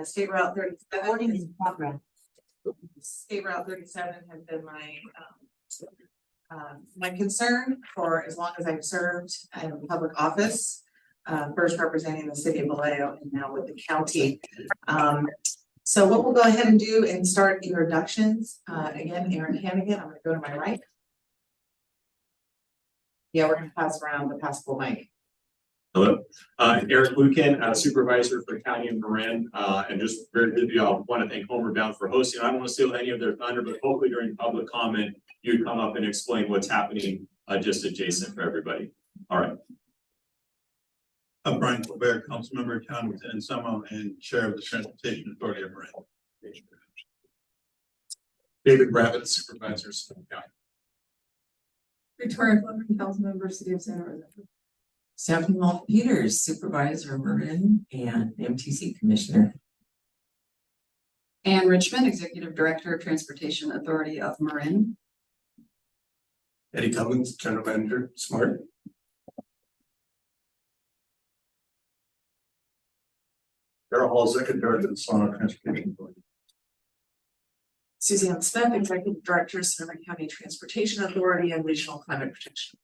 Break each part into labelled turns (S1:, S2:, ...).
S1: State Route 37.
S2: Recording is in progress.
S1: State Route 37 has been my concern for as long as I've served in public office. First representing the city of Vallejo and now with the county. So what we'll go ahead and do and start introductions. Again, Aaron Hannigan, I'm going to go to my right. Yeah, we're going to pass around the passable mic.
S3: Hello, Eric Lucan, supervisor for County of Marin, and just very good. I want to thank Homeward Bound for hosting. I don't want to steal any of their thunder, but hopefully during public comment, you come up and explain what's happening just adjacent for everybody. All right.
S4: Brian Colbert, council member, town within Summer, and chair of the Transportation Authority of Marin. David Rabbit, supervisor, Sonoma County.
S1: Victoria Fleming, council member, city of Santa Rosa.
S2: Stephanie Walt Peters, supervisor, Marin, and MTC commissioner.
S5: Ann Richmond, executive director of Transportation Authority of Marin.
S4: Eddie Cummings, general manager, Smart. Darrell Hall, executive director of the Sonoma Transportation Authority.
S1: Suzanne Smith, executive director, Sonoma County Transportation Authority and Regional Climate Protection.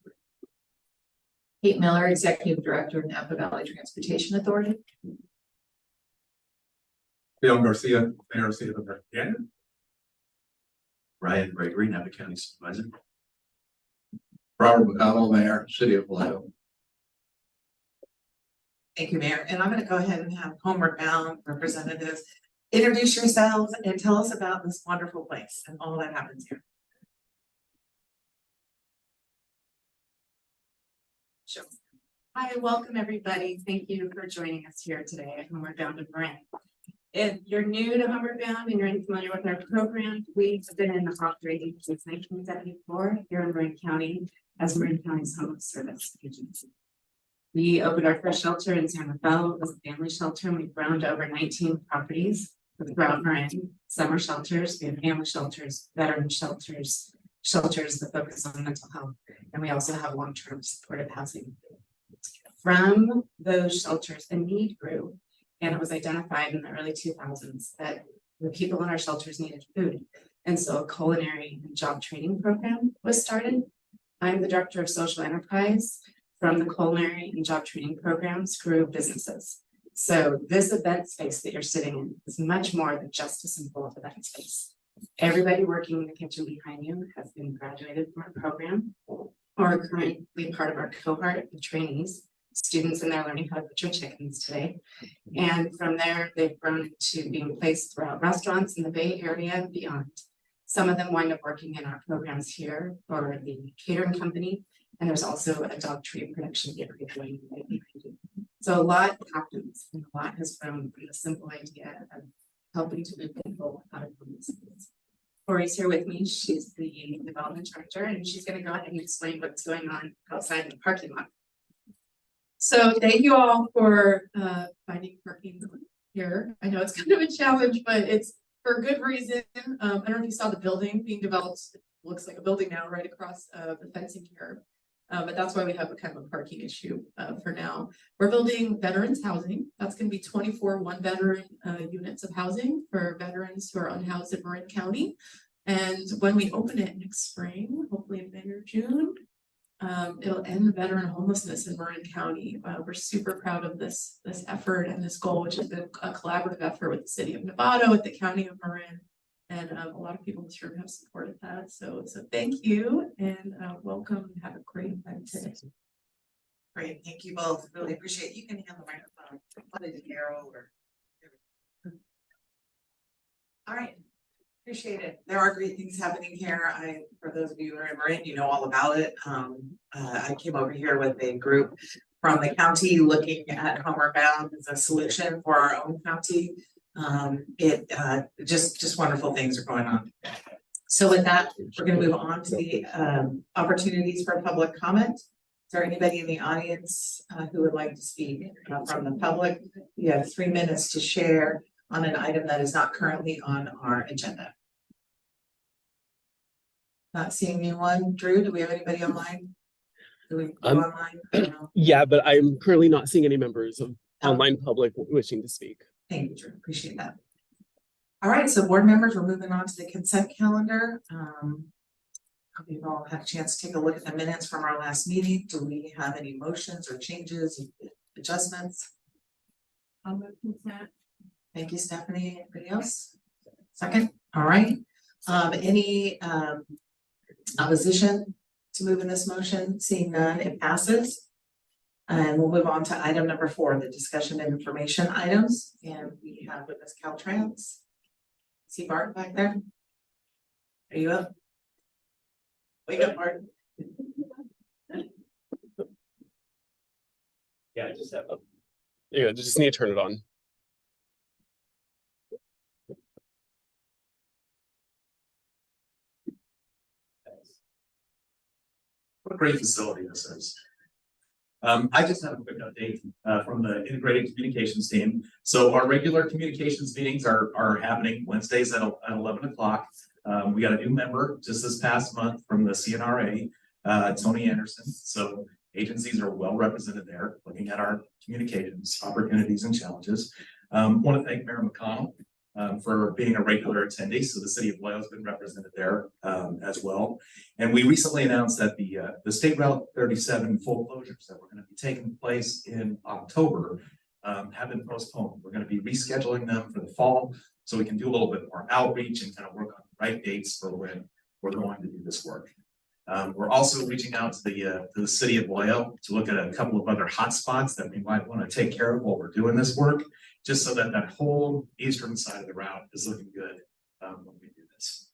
S5: Kate Miller, executive director of Napa Valley Transportation Authority.
S4: Leon Garcia, mayor of the city of Marin.
S6: Ryan Gregory, Napa County Supervisor.
S4: Robert McConnell, mayor, city of Vallejo.
S1: Thank you, Mayor. And I'm going to go ahead and have Homeward Bound representatives introduce yourselves and tell us about this wonderful place and all that happens here.
S7: Sure. Hi, welcome everybody. Thank you for joining us here today at Homeward Bound of Marin. If you're new to Homeward Bound and you're unfamiliar with our program, we've been in operating since 1974 here in Marin County as Marin County's homeless service agency. We opened our first shelter in San Rafael as a family shelter, and we've grown to over 19 properties throughout Marin. Summer shelters, we have family shelters, veteran shelters, shelters that focus on mental health, and we also have long-term supportive housing. From those shelters, a need grew, and it was identified in the early 2000s that the people in our shelters needed food. And so a culinary and job training program was started. I'm the director of social enterprise. From the culinary and job training programs grew businesses. So this event space that you're sitting in is much more than just a simple event space. Everybody working in the kitchen behind you has been graduated from our program or are currently part of our cohort of trainees, students in there learning how to butcher chickens today. And from there, they've grown into being placed throughout restaurants in the Bay Area and beyond. Some of them wind up working in our programs here for the catering company. And there's also a dog treat production area going right behind you. So a lot happens and a lot has grown from the simple idea of helping to move people out of homelessness. Corey's here with me. She's the development director, and she's going to go ahead and explain what's going on outside in the parking lot. So thank you all for finding parking here. I know it's kind of a challenge, but it's for a good reason. I don't know if you saw the building being developed. It looks like a building now right across the fencing here. But that's why we have a kind of a parking issue for now. We're building veterans housing. That's going to be 24 one-veteran units of housing for veterans who are unhoused in Marin County. And when we open it next spring, hopefully in May or June, it'll end the veteran homelessness in Marin County. We're super proud of this effort and this goal, which is a collaborative effort with the city of Novato, with the county of Marin. And a lot of people in this room have supported that. So thank you and welcome and have a great time today.
S1: Great, thank you both. Really appreciate it. You can hand the microphone probably to Carol or. All right, appreciate it. There are great things happening here. For those of you who are in Marin, you know all about it. I came over here with a group from the county looking at Homeward Bound as a solution for our own county. Just wonderful things are going on. So with that, we're going to move on to the opportunities for public comment. Is there anybody in the audience who would like to speak from the public? You have 3 minutes to share on an item that is not currently on our agenda. Not seeing anyone. Drew, do we have anybody online? Do we go online?
S8: Yeah, but I'm currently not seeing any members of online public wishing to speak.
S1: Thank you, Drew. Appreciate that. All right, so board members, we're moving on to the consent calendar. Hope you've all had a chance to take a look at the minutes from our last meeting. Do we have any motions or changes, adjustments?
S7: I'll move consent.
S1: Thank you, Stephanie. Anybody else? Second, all right. Any opposition to moving this motion? Seeing none, it passes. And we'll move on to item number 4, the discussion and information items. And we have with us Caltrans. See Bart back there? Are you up? Wake up, Bart.
S8: Yeah, I just have a. Yeah, just need to turn it on.
S6: What a great facility this is. I just have a quick update from the integrated communications team. So our regular communications meetings are happening Wednesdays at 11 o'clock. We got a new member just this past month from the CNRA, Tony Anderson. So agencies are well represented there, looking at our communications opportunities and challenges. Want to thank Mare McConnell for being a regular attendee. So the city of Vallejo has been represented there as well. And we recently announced that the State Route 37 full closures that were going to be taking place in October have been postponed. We're going to be rescheduling them for the fall so we can do a little bit more outreach and kind of work on the right dates for when we're going to do this work. We're also reaching out to the city of Vallejo to look at a couple of other hotspots that we might want to take care of while we're doing this work, just so that that whole eastern side of the route is looking good when we do this.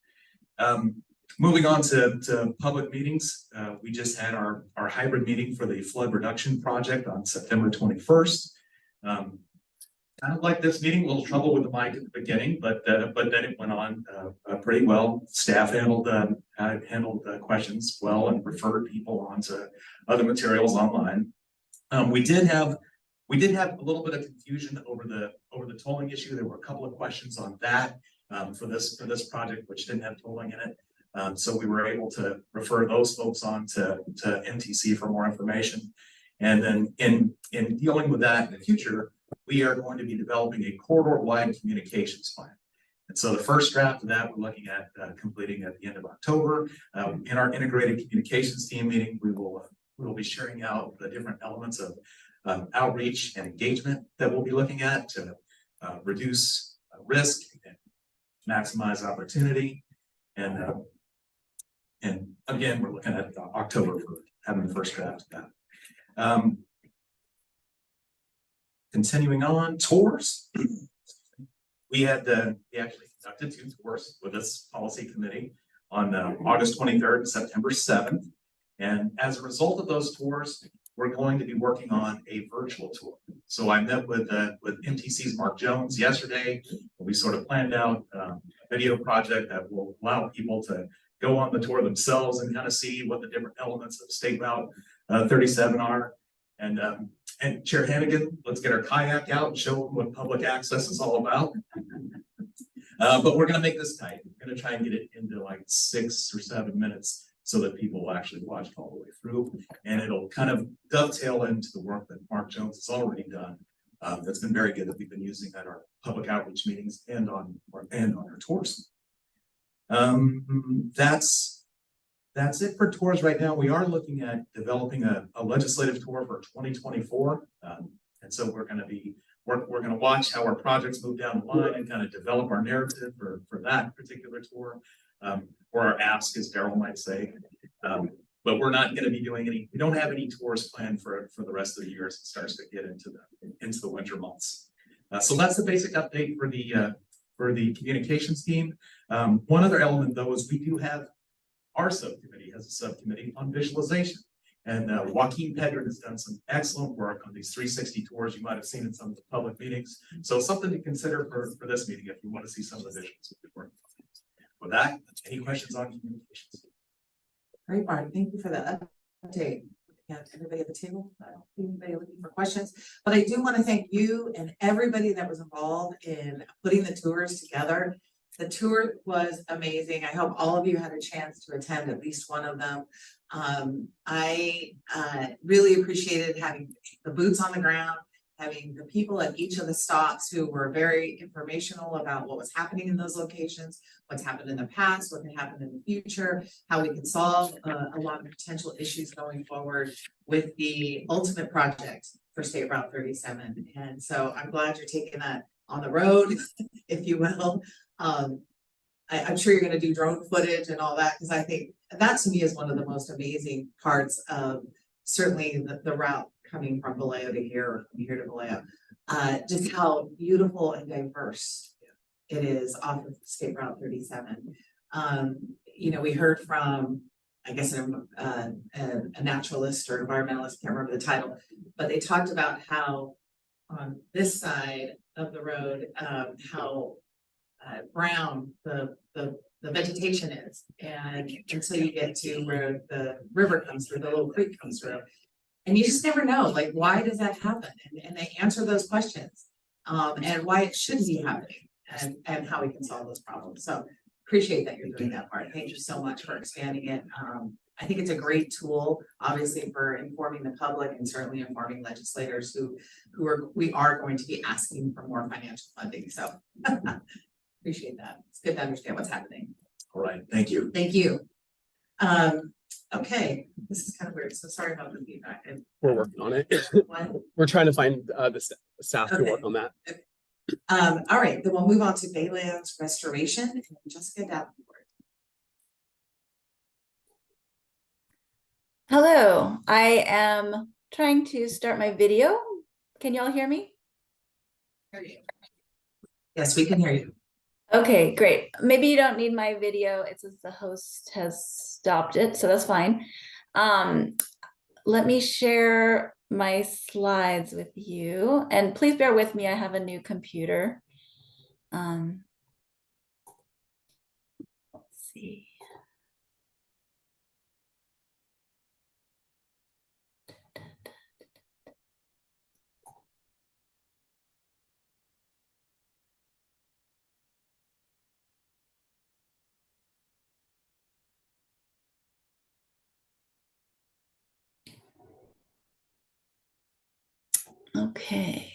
S6: Moving on to public meetings, we just had our hybrid meeting for the flood reduction project on September 21st. Kind of like this meeting, a little trouble with the mic at the beginning, but then it went on pretty well. Staff handled questions well and referred people on to other materials online. We did have a little bit of confusion over the tolling issue. There were a couple of questions on that for this project, which didn't have tolling in it. So we were able to refer those folks on to MTC for more information. And then in dealing with that in the future, we are going to be developing a corridor-wide communications plan. And so the first draft of that we're looking at completing at the end of October. In our integrated communications team meeting, we will be sharing out the different elements of outreach and engagement that we'll be looking at to reduce risk and maximize opportunity. And again, we're looking at October for having the first draft of that. Continuing on, tours. We actually conducted 2 tours with this policy committee on August 23rd and September 7th. And as a result of those tours, we're going to be working on a virtual tour. So I met with MTC's Mark Jones yesterday. We sort of planned out a video project that will allow people to go on the tour themselves and kind of see what the different elements of State Route 37 are. And Chair Hannigan, let's get our kayak out and show them what public access is all about. But we're going to make this tight. We're going to try and get it into like 6 or 7 minutes so that people will actually watch it all the way through. And it'll kind of dovetail into the work that Mark Jones has already done. That's been very good that we've been using at our public outreach meetings and on our tours. That's it for tours right now. We are looking at developing a legislative tour for 2024. And so we're going to watch how our projects move down the line and kind of develop our narrative for that particular tour, or our ask, as Daryl might say. But we're not going to be doing we don't have any tours planned for the rest of the year as it starts to get into the winter months. So that's the basic update for the communications team. One other element though is we do have our subcommittee has a subcommittee on visualization. And Joaquin Pedron has done some excellent work on these 360 tours you might have seen in some of the public meetings. So something to consider for this meeting if you want to see some of the visuals. With that, any questions on communications?
S1: Great, Bart. Thank you for the update. Yeah, everybody at the table. I don't see anybody looking for questions, but I do want to thank you and everybody that was involved in putting the tours together. The tour was amazing. I hope all of you had a chance to attend at least one of them. I really appreciated having the boots on the ground, having the people at each of the stops who were very informational about what was happening in those locations, what's happened in the past, what can happen in the future, how we can solve a lot of potential issues going forward with the ultimate project for State Route 37. And so I'm glad you're taking that on the road, if you will. I'm sure you're gonna do drone footage and all that, because I think that to me is one of the most amazing parts of certainly the route coming from Vallejo to here, or from here to Vallejo. Just how beautiful and diverse it is off of State Route 37. You know, we heard from, I guess, a naturalist or environmentalist, can't remember the title, but they talked about how on this side of the road, how brown the vegetation is, and until you get to where the river comes through, the little creek comes through. And you just never know, like, why does that happen? And they answer those questions, and why it should be happening, and how we can solve those problems. So appreciate that you're doing that part. Thank you so much for expanding it. I think it's a great tool, obviously, for informing the public and certainly informing legislators we are going to be asking for more financial funding. So appreciate that. It's good to understand what's happening.
S6: All right, thank you.
S1: Thank you. Okay, this is kind of weird, so sorry about the feedback. And
S8: We're working on it.
S1: what?
S8: We're trying to find the staff to
S1: Okay.
S8: work on that.
S1: All right, then we'll move on to Baylands Restoration and Jessica Davenport.
S9: Hello, I am trying to start my video. Can you all hear me?
S1: Yes, we can hear you.
S9: Okay, great. Maybe you don't need my video. It says the host has stopped it, so that's fine. Let me share my slides with you, and please bear with me. I have a new computer. Let's see. Okay.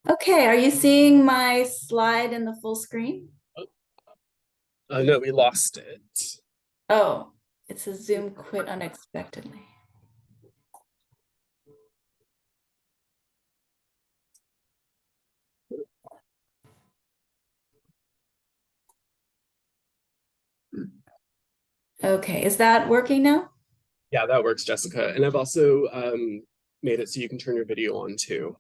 S9: Okay, are you seeing my slide in the full screen?
S8: No, we lost it.
S9: Oh, it says Zoom quit unexpectedly. Okay, is that working now?
S8: Yeah, that works, Jessica. And I've also made it so you can turn your video on too.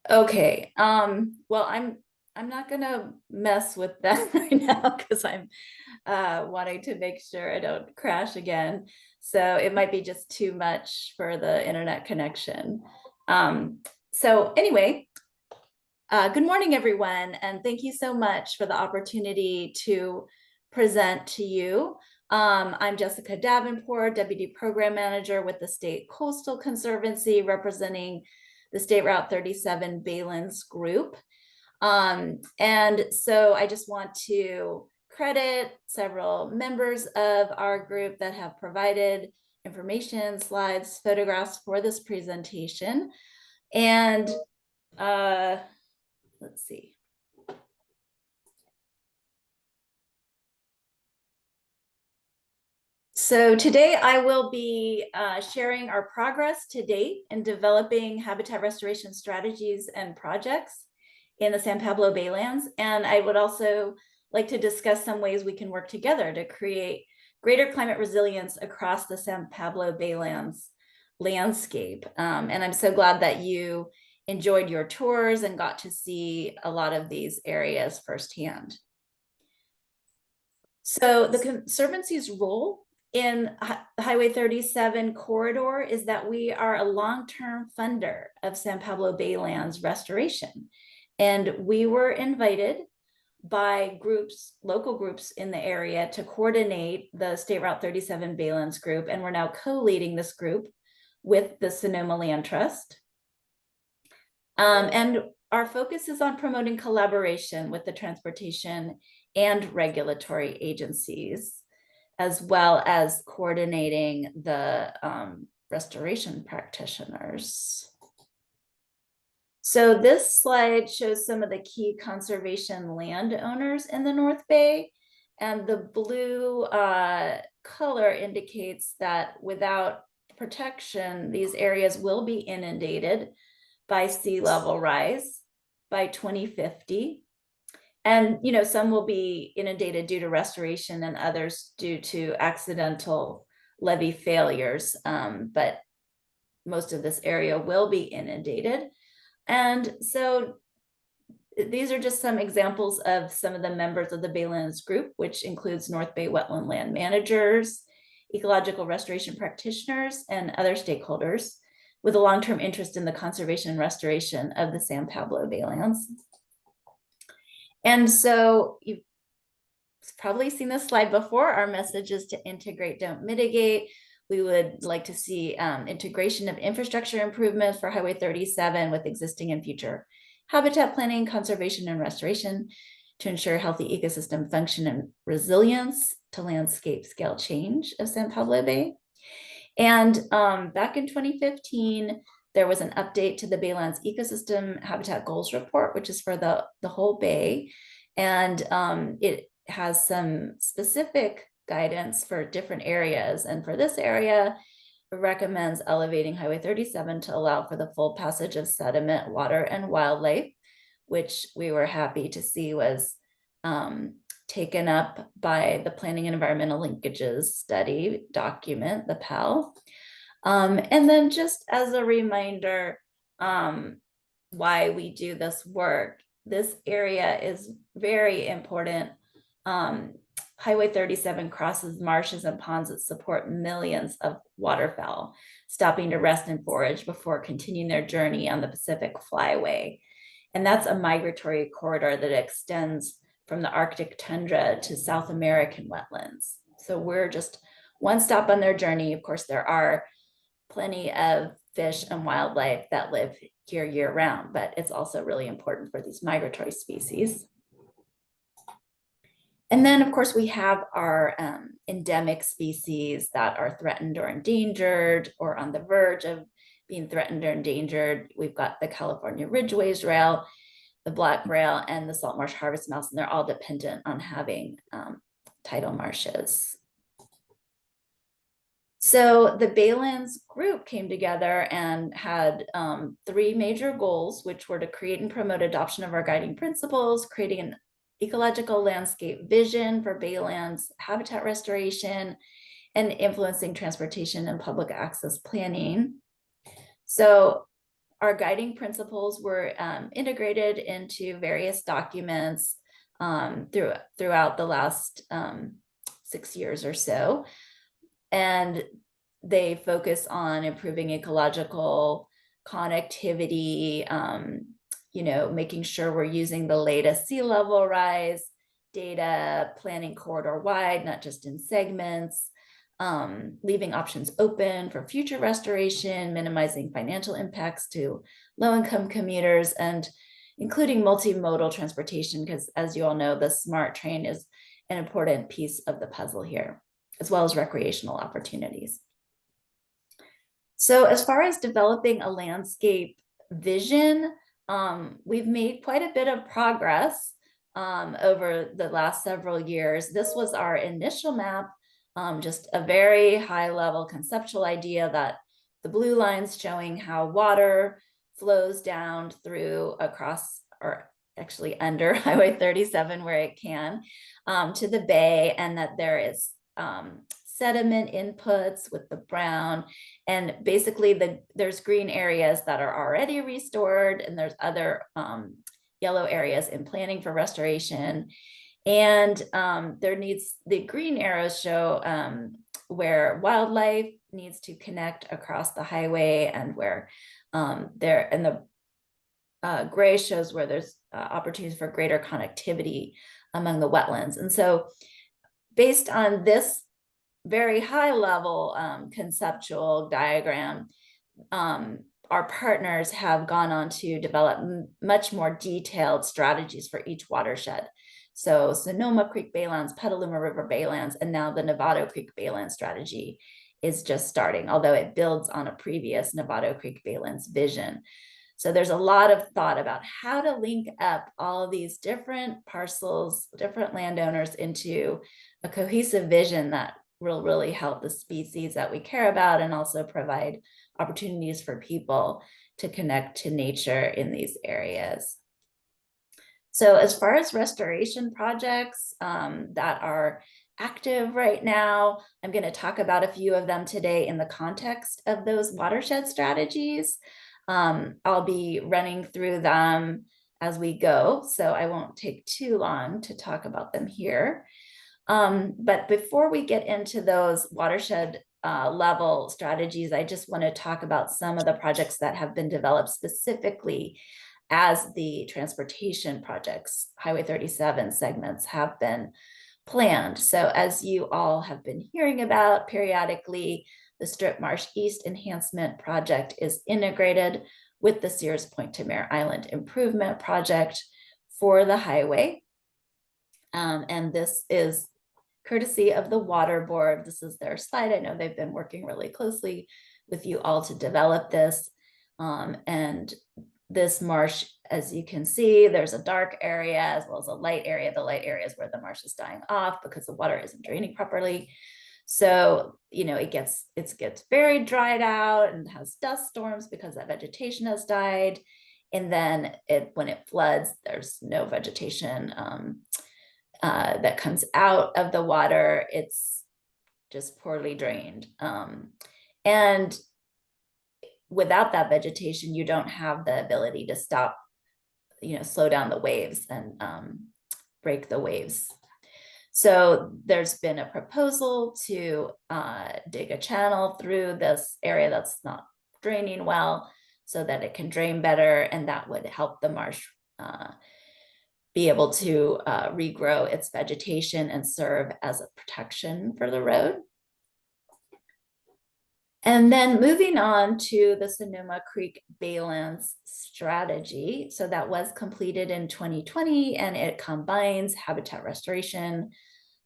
S9: Okay, well, I'm not gonna mess with that right now because I'm wanting to make sure I don't crash again. So it might be just too much for the internet connection. So anyway, good morning, everyone, and thank you so much for the opportunity to present to you. I'm Jessica Davenport, Deputy Program Manager with the State Coastal Conservancy, representing the State Route 37 Baylands Group. And so I just want to credit several members of our group that have provided information, slides, photographs for this presentation. And let's see. So today I will be sharing our progress to date in developing habitat restoration strategies and projects in the San Pablo Baylands. And I would also like to discuss some ways we can work together to create greater climate resilience across the San Pablo Baylands landscape. And I'm so glad that you enjoyed your tours and got to see a lot of these areas firsthand. So the Conservancy's role in Highway 37 corridor is that we are a long-term funder of San Pablo Baylands restoration. And we were invited by groups, local groups in the area to coordinate the State Route 37 Baylands group. And we're now co-leading this group with the Sonoma Land Trust. And our focus is on promoting collaboration with the transportation and regulatory agencies, as well as coordinating the restoration practitioners. So this slide shows some of the key conservation landowners in the North Bay, and the blue color indicates that without protection, these areas will be inundated by sea level rise by 2050. And, you know, some will be inundated due to restoration and others due to accidental levee failures. But most of this area will be inundated. And so these are just some examples of some of the members of the Baylands group, which includes North Bay wetland land managers, ecological restoration practitioners, and other stakeholders with a long-term interest in the conservation and restoration of the San Pablo Baylands. And so you've probably seen this slide before. Our message is to integrate, don't mitigate. We would like to see integration of infrastructure improvements for Highway 37 with existing and future habitat planning, conservation, and restoration to ensure healthy ecosystem function and resilience to landscape scale change of San Pablo Bay. And back in 2015, there was an update to the Baylands Ecosystem Habitat Goals Report, which is for the whole bay. And it has some specific guidance for different areas. And for this area, it recommends elevating Highway 37 to allow for the full passage of sediment, water, and wildlife, which we were happy to see was taken up by the Planning and Environmental Linkages Study document, the PEL. And then just as a reminder, why we do this work, this area is very important. Highway 37 crosses marshes and ponds that support millions of waterfowl, stopping to rest and forage before continuing their journey on the Pacific Flyway. And that's a migratory corridor that extends from the Arctic tundra to South American wetlands. So we're just one stop on their journey. Of course, there are plenty of fish and wildlife that live here year round, but it's also really important for these migratory species. And then, of course, we have our endemic species that are threatened or endangered or on the verge of being threatened or endangered. We've got the California Ridgeways rail, the black rail, and the salt marsh harvest mouse, and they're all dependent on having tidal marshes. So the Baylands group came together and had 3 major goals, which were to create and promote adoption of our guiding principles, creating an ecological landscape vision for Baylands habitat restoration, and influencing transportation and public access planning. So our guiding principles were integrated into various documents throughout the last 6 years or so. And they focus on improving ecological connectivity, you know, making sure we're using the latest sea level rise data, planning corridor wide, not just in segments, leaving options open for future restoration, minimizing financial impacts to low-income commuters, and including multimodal transportation, because as you all know, the SMART train is an important piece of the puzzle here, as well as recreational opportunities. So as far as developing a landscape vision, we've made quite a bit of progress over the last several years. This was our initial map, just a very high level conceptual idea that the blue lines showing how water flows down through across, or actually under Highway 37 where it can, to the bay, and that there is sediment inputs with the brown, and basically there's green areas that are already restored, and there's other yellow areas in planning for restoration. And the green arrows show where wildlife needs to connect across the highway, and where the gray shows where there's opportunities for greater connectivity among the wetlands. And so based on this very high level conceptual diagram, our partners have gone on to develop much more detailed strategies for each watershed. So Sonoma Creek Baylands, Petaluma River Baylands, and now the Novato Creek Baylands strategy is just starting, although it builds on a previous Novato Creek Baylands vision. So there's a lot of thought about how to link up all of these different parcels, different landowners into a cohesive vision that will really help the species that we care about and also provide opportunities for people to connect to nature in these areas. So as far as restoration projects that are active right now, I'm going to talk about a few of them today in the context of those watershed strategies. I'll be running through them as we go, so I won't take too long to talk about them here. But before we get into those watershed level strategies, I just want to talk about some of the projects that have been developed specifically as the transportation projects, Highway 37 segments have been planned. So as you all have been hearing about periodically, the Strip Marsh East Enhancement Project is integrated with the Sears Point to Mare Island Improvement Project for the highway. And this is courtesy of the Water Board. This is their slide. I know they've been working really closely with you all to develop this. And this marsh, as you can see, there's a dark area as well as a light area. The light area is where the marsh is dying off because the water isn't draining properly. So, you know, it gets very dried out and has dust storms because that vegetation has died. And then when it floods, there's no vegetation that comes out of the water. It's just poorly drained. And without that vegetation, you don't have the ability to stop, slow down the waves and break the waves. So there's been a proposal to dig a channel through this area that's not draining well so that it can drain better, and that would help the marsh be able to regrow its vegetation and serve as a protection for the road. And then moving on to the Sonoma Creek Baylands strategy. So that was completed in 2020, and it combines habitat restoration,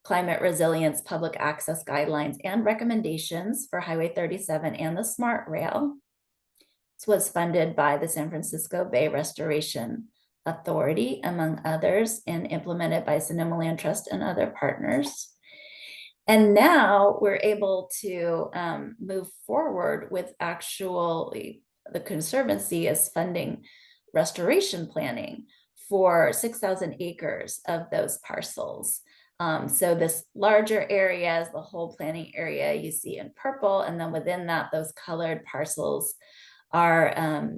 S9: climate resilience, public access guidelines, and recommendations for Highway 37 and the Smart Rail. This was funded by the San Francisco Bay Restoration Authority, among others, and implemented by Sonoma Land Trust and other partners. And now we're able to move forward with actually the Conservancy is funding restoration planning for 6,000 acres of those parcels. So this larger area is the whole planning area you see in purple, and then within that, those colored parcels are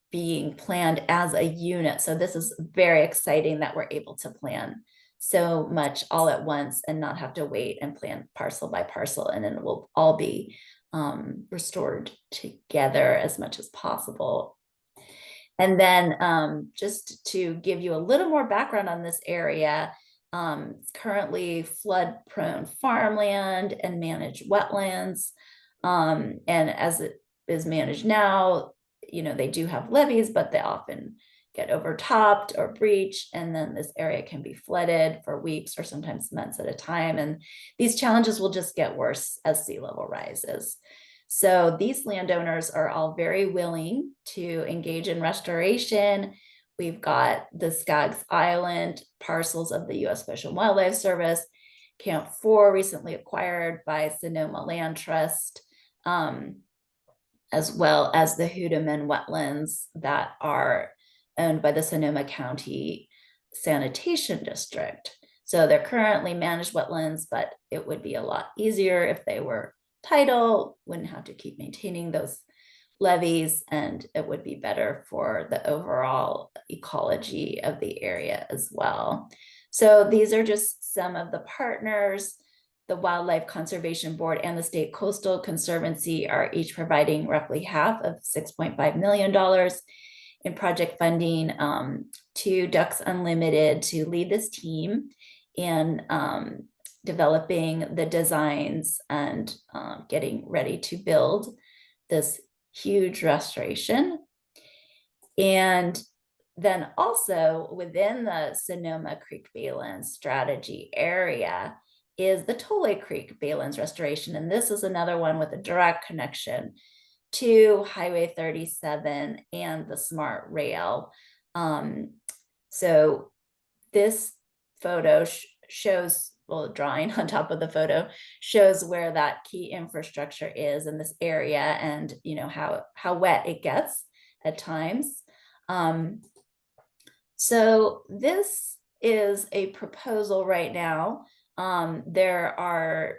S9: being planned as a unit. So this is very exciting that we're able to plan so much all at once and not have to wait and plan parcel by parcel, and then it will all be restored together as much as possible. And then just to give you a little more background on this area, it's currently flood prone farmland and managed wetlands. And as it is managed now, they do have levees, but they often get overtopped or breached, and then this area can be flooded for weeks or sometimes months at a time. And these challenges will just get worse as sea level rises. So these landowners are all very willing to engage in restoration. We've got the Skaggs Island parcels of the U.S. Fish and Wildlife Service, Camp 4 recently acquired by Sonoma Land Trust, as well as the Hoodaman wetlands that are owned by the Sonoma County Sanitation District. So they're currently managed wetlands, but it would be a lot easier if they were tidal, wouldn't have to keep maintaining those levees, and it would be better for the overall ecology of the area as well. So these are just some of the partners. The Wildlife Conservation Board and the State Coastal Conservancy are each providing roughly half of $6.5 million in project funding to Ducks Unlimited to lead this team in developing the designs and getting ready to build this huge restoration. And then also within the Sonoma Creek Baylands strategy area is the Tole Creek Baylands Restoration. And this is another one with a direct connection to Highway 37 and the Smart Rail. So this photo shows, well, drawing on top of the photo shows where that key infrastructure is in this area, and you know how wet it gets at times. So this is a proposal right now. There are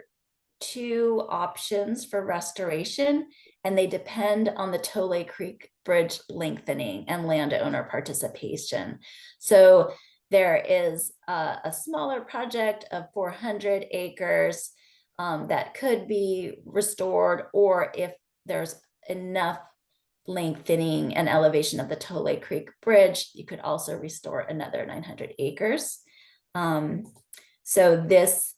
S9: 2 options for restoration, and they depend on the Tole Creek Bridge lengthening and landowner participation. So there is a smaller project of 400 acres that could be restored, or if there's enough lengthening and elevation of the Tole Creek Bridge, you could also restore another 900 acres. So this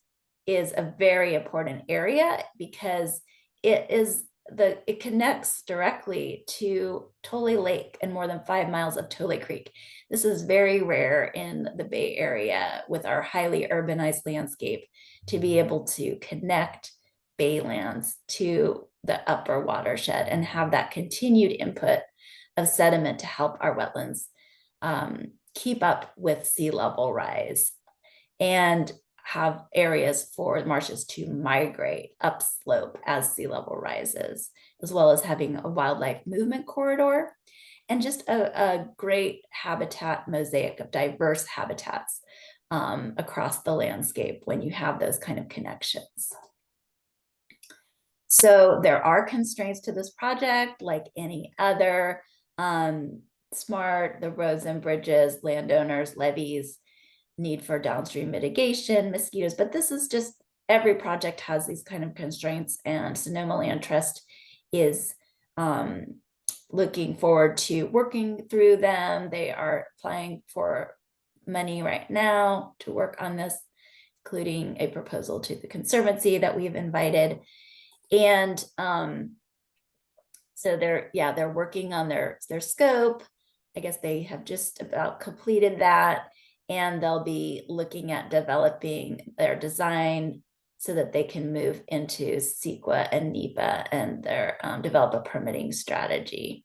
S9: is a very important area because it connects directly to Tole Lake and more than 5 miles of Tole Creek. This is very rare in the Bay Area with our highly urbanized landscape, to be able to connect Baylands to the upper watershed and have that continued input of sediment to help our wetlands keep up with sea level rise, and have areas for marshes to migrate upslope as sea level rises, as well as having a wildlife movement corridor and just a great habitat mosaic of diverse habitats across the landscape when you have those kind of connections. So there are constraints to this project, like any other. The roads and bridges, landowners, levees, need for downstream mitigation, mosquitoes, but this is just, every project has these kind of constraints, and Sonoma Land Trust is looking forward to working through them. They are applying for money right now to work on this, including a proposal to the Conservancy that we've invited. And so they're working on their scope. I guess they have just about completed that, and they'll be looking at developing their design so that they can move into CEQA and NEPA and their develop a permitting strategy.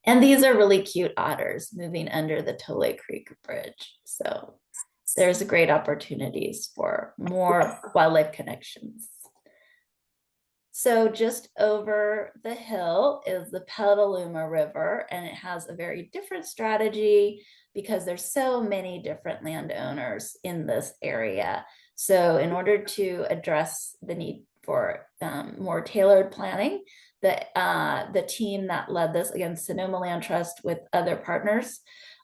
S9: And these are really cute otters moving under the Tole Creek Bridge. So there's great opportunities for more wildlife connections. So just over the hill is the Petaluma River, and it has a very different strategy because there's so many different landowners in this area. So in order to address the need for more tailored planning, the team that led this, again, Sonoma Land Trust with other partners,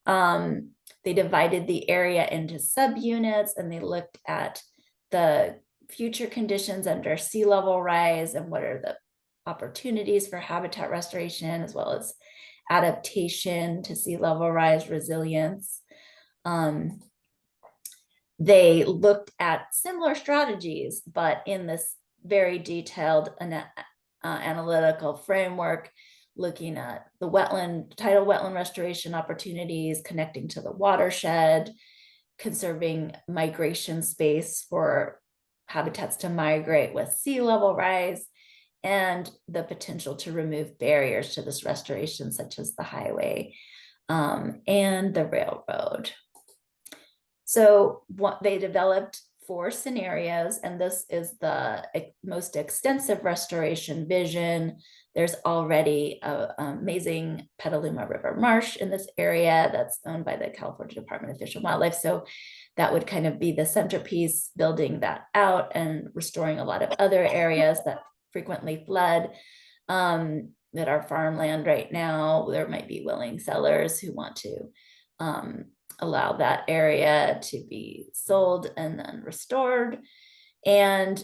S9: they divided the area into subunits, and they looked at the future conditions under sea level rise and what are the opportunities for habitat restoration, as well as adaptation to sea level rise, resilience. They looked at similar strategies, but in this very detailed analytical framework, looking at the tidal wetland restoration opportunities, connecting to the watershed, conserving migration space for habitats to migrate with sea level rise, and the potential to remove barriers to this restoration, such as the highway and the railroad. So what they developed 4 scenarios, and this is the most extensive restoration vision. There's already an amazing Petaluma River marsh in this area that's owned by the California Department of Fish and Wildlife. So that would kind of be the centerpiece, building that out and restoring a lot of other areas that frequently flood that are farmland right now. There might be willing sellers who want to allow that area to be sold and then restored. And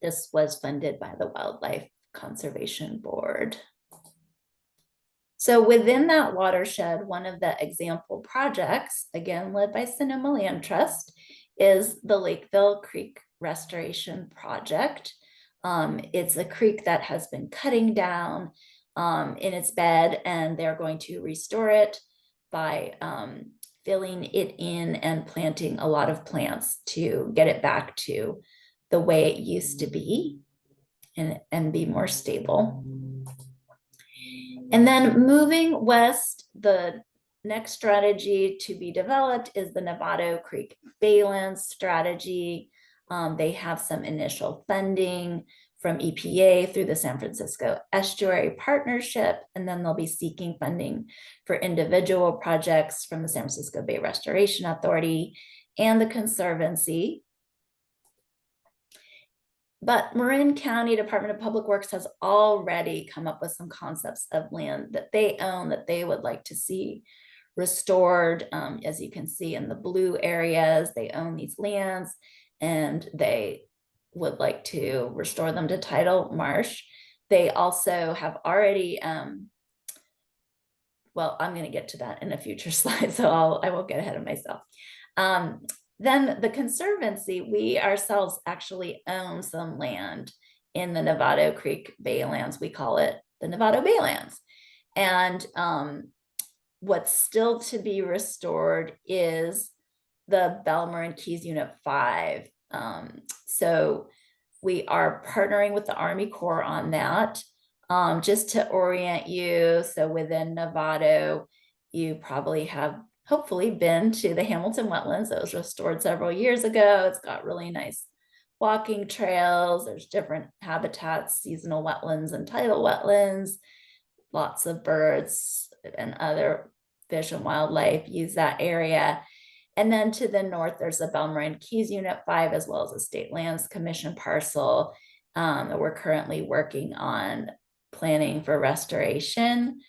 S9: this was funded by the Wildlife Conservation Board. So within that watershed, one of the example projects, again led by Sonoma Land Trust, is the Lakeville Creek Restoration Project. It's a creek that has been cutting down in its bed, and they're going to restore it by filling it in and planting a lot of plants to get it back to the way it used to be and be more stable. And then moving west, the next strategy to be developed is the Novato Creek Baylands strategy. They have some initial funding from EPA through the San Francisco Estuary Partnership, and then they'll be seeking funding for individual projects from the San Francisco Bay Restoration Authority and the Conservancy. But Marin County Department of Public Works has already come up with some concepts of land that they own that they would like to see restored. As you can see in the blue areas, they own these lands and they would like to restore them to tidal marsh. They also have already, well, I'm going to get to that in a future slide, so I won't get ahead of myself. Then the Conservancy, we ourselves actually own some land in the Novato Creek Baylands. We call it the Novato Baylands. And what's still to be restored is the Marin Keys Unit 5. So we are partnering with the Army Corps on that. Just to orient you, so within Novato, you probably have hopefully been to the Hamilton Wetlands that was restored several years ago. It's got really nice walking trails. There's different habitats, seasonal wetlands and tidal wetlands. Lots of birds and other fish and wildlife use that area. And then to the north, there's the Marin Keys Unit 5, as well as a State Lands Commission parcel that we're currently working on planning for restoration.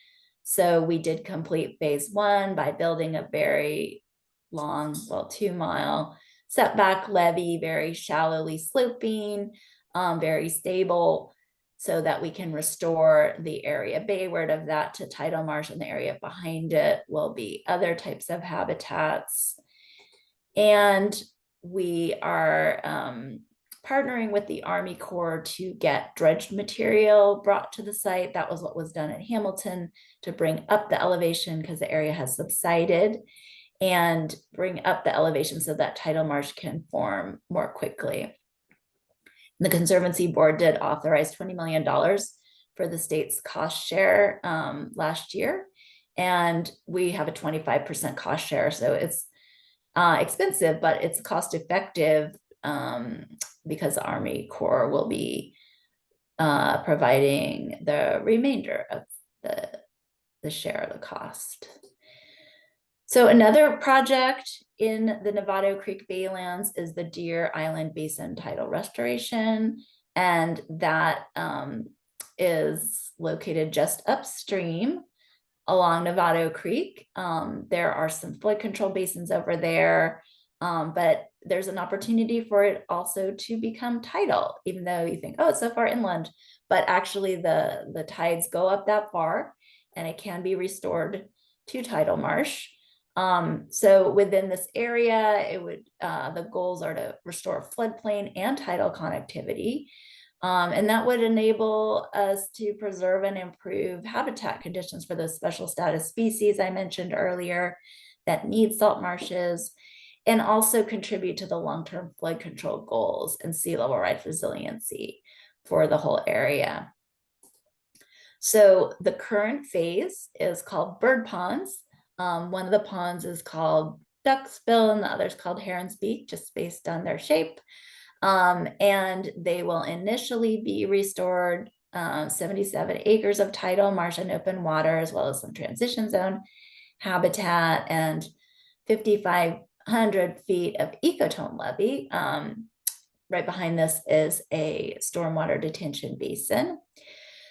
S9: So we did complete phase 1 by building a very long, well, 2-mile setback levee, very shallowly sloping, very stable, so that we can restore the area bayward of that to tidal marsh, and the area behind it will be other types of habitats. And we are partnering with the Army Corps to get dredged material brought to the site. That was what was done at Hamilton to bring up the elevation, because the area has subsided, and bring up the elevation so that tidal marsh can form more quickly. The Conservancy Board did authorize $20 million for the state's cost share last year, and we have a 25% cost share. So it's expensive, but it's cost effective because the Army Corps will be providing the remainder of the share of the cost. So another project in the Novato Creek Baylands is the Deer Island Basin Tidal Restoration, and that is located just upstream along Novato Creek. There are some flood control basins over there, but there's an opportunity for it also to become tidal, even though you think, oh, it's so far inland, but actually the tides go up that far and it can be restored to tidal marsh. So within this area, it would the goals are to restore floodplain and tidal connectivity. And that would enable us to preserve and improve habitat conditions for those special status species I mentioned earlier that need salt marshes, and also contribute to the long-term flood control goals and sea level rise resiliency for the whole area. So the current phase is called bird ponds. One of the ponds is called Duck's-bill and the other is called Heron's Beak, just based on their shape. And they will initially be restored 77 acres of tidal marsh and open water, as well as some transition zone habitat, and 5,500 feet of ecotone levee. Right behind this is a stormwater detention basin.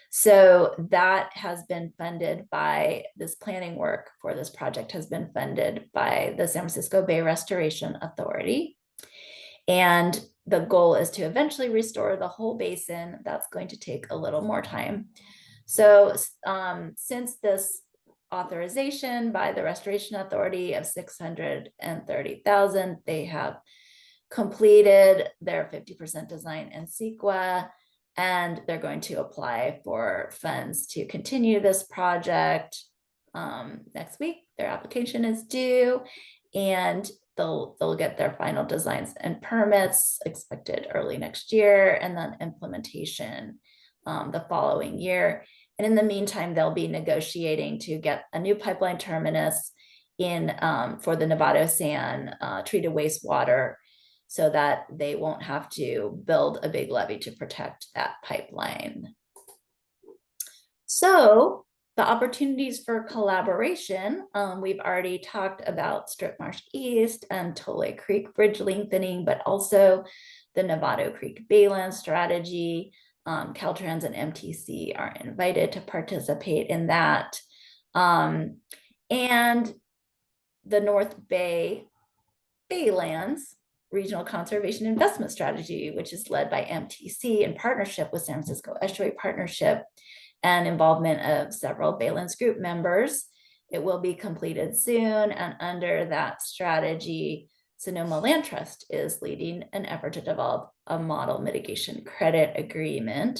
S9: So that has been funded by this planning work for this project has been funded by the San Francisco Bay Restoration Authority. And the goal is to eventually restore the whole basin. That's going to take a little more time. So since this authorization by the Restoration Authority of $630,000, they have completed their 50% design and CEQA, And they're going to apply for funds to continue this project. Next week, their application is due, and they'll get their final designs and permits expected early next year, and then implementation the following year. And in the meantime, they'll be negotiating to get a new pipeline terminus in for the Novato sand treated wastewater, so that they won't have to build a big levee to protect that pipeline. So the opportunities for collaboration, we've already talked about Strip Marsh East and Tole Creek bridge lengthening, but also the Novato Creek Baylands strategy. Caltrans and MTC are invited to participate in that. And the North Bay Baylands Regional Conservation Investment Strategy, which is led by MTC in partnership with San Francisco Estuary Partnership and involvement of several Baylands Group members. It will be completed soon, and under that strategy, Sonoma Land Trust is leading an effort to develop a model mitigation credit agreement.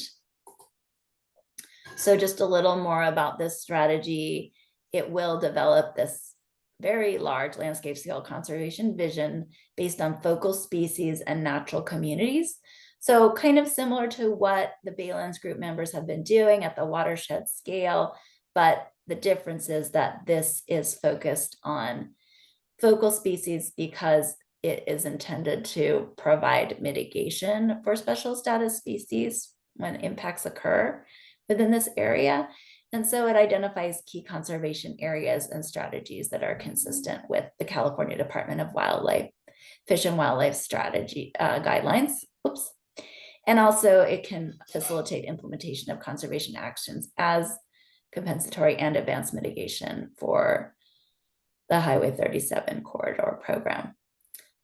S9: So just a little more about this strategy. It will develop this very large landscape scale conservation vision based on focal species and natural communities. So kind of similar to what the Baylands Group members have been doing at the watershed scale, but the difference is that this is focused on focal species because it is intended to provide mitigation for special status species when impacts occur within this area. And so it identifies key conservation areas and strategies that are consistent with the California Department of Wildlife, Fish and Wildlife Strategy guidelines. Oops. And also it can facilitate implementation of conservation actions as compensatory and advanced mitigation for the Highway 37 corridor program.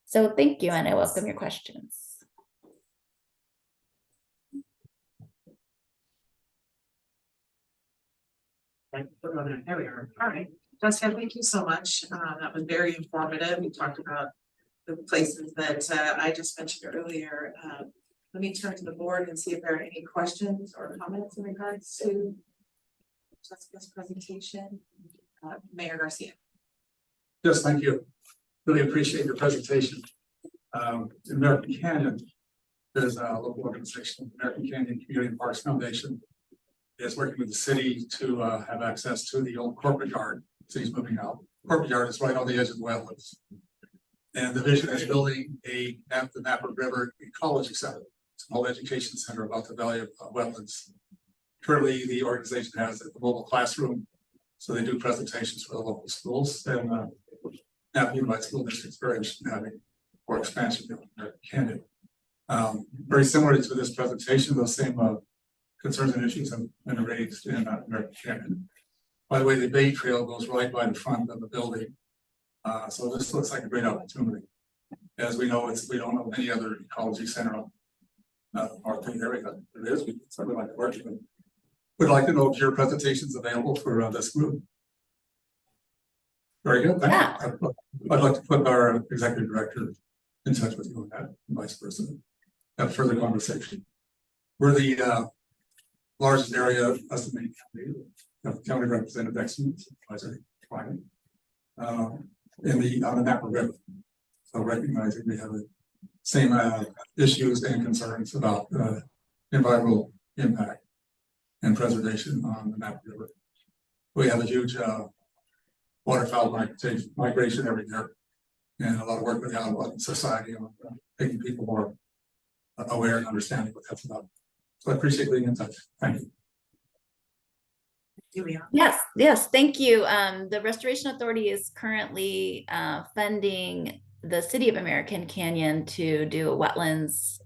S9: So thank you, and I welcome your questions.
S1: There we are. All right, Jessica, thank you so much. That was very informative. We talked about the places that I just mentioned earlier. Let me turn to the board and see if there are any questions or comments in regards to Jessica's presentation. Mayor Garcia.
S10: Yes, thank you. Really appreciate your presentation. In American Canyon, there's a local organization, American Canyon Community Parks Foundation, is working with the city to have access to the old corporate yard. City's moving out. Corporate yard is right on the edge of the wetlands. And the vision is building the Napa River Ecology Center. It's an education center about the value of wetlands. Currently, the organization has a mobile classroom, so they do presentations for the local schools, and Napa Unified School District is very interested in having more expansion in American Canyon. Very similar to this presentation, those same concerns and issues have been raised in American Canyon. By the way, the Bay Trail goes right by the front of the building, so this looks like a great opportunity. As we know, we don't know any other ecology center on our area. It is. We certainly like to work with. Would like to know if your presentation is available for this group. Very good. Thank you. I'd like to put our executive director in touch with you on that, vice president. Have further conversation. We're the largest area estimated county representative excellence advisory climate on the Napa River. So recognizing we have the same issues and concerns about environmental impact and preservation on the Napa River. We have a huge waterfowl migration every year, and a lot of work with the Audubon Society on making people more aware and understanding what that's about. So I appreciate being in touch. Thank you.
S9: Yes, thank you. The Restoration Authority is currently funding the City of American Canyon to do a wetlands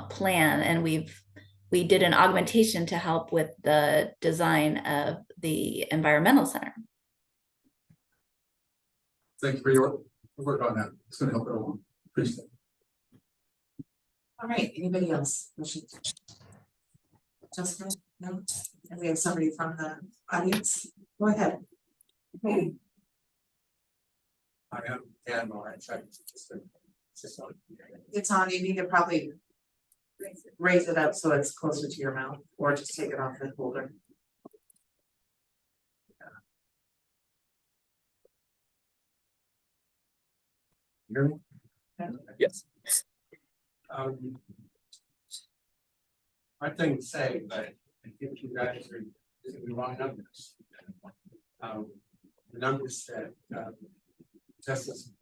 S9: plan, and we did an augmentation to help with the design of the environmental center.
S10: Thank you for your work on that. It's going to help everyone. Appreciate it.
S1: All right, anybody else? Jessica? No? And we have somebody from the audience. Go ahead. Okay.
S10: I am Dan Mare.
S1: It's on, you need to probably raise it up so it's closer to your mouth, or just take it off the holder.
S8: Yes.
S10: Hard thing to say, but I think you guys are using the wrong numbers. The numbers that Jessica's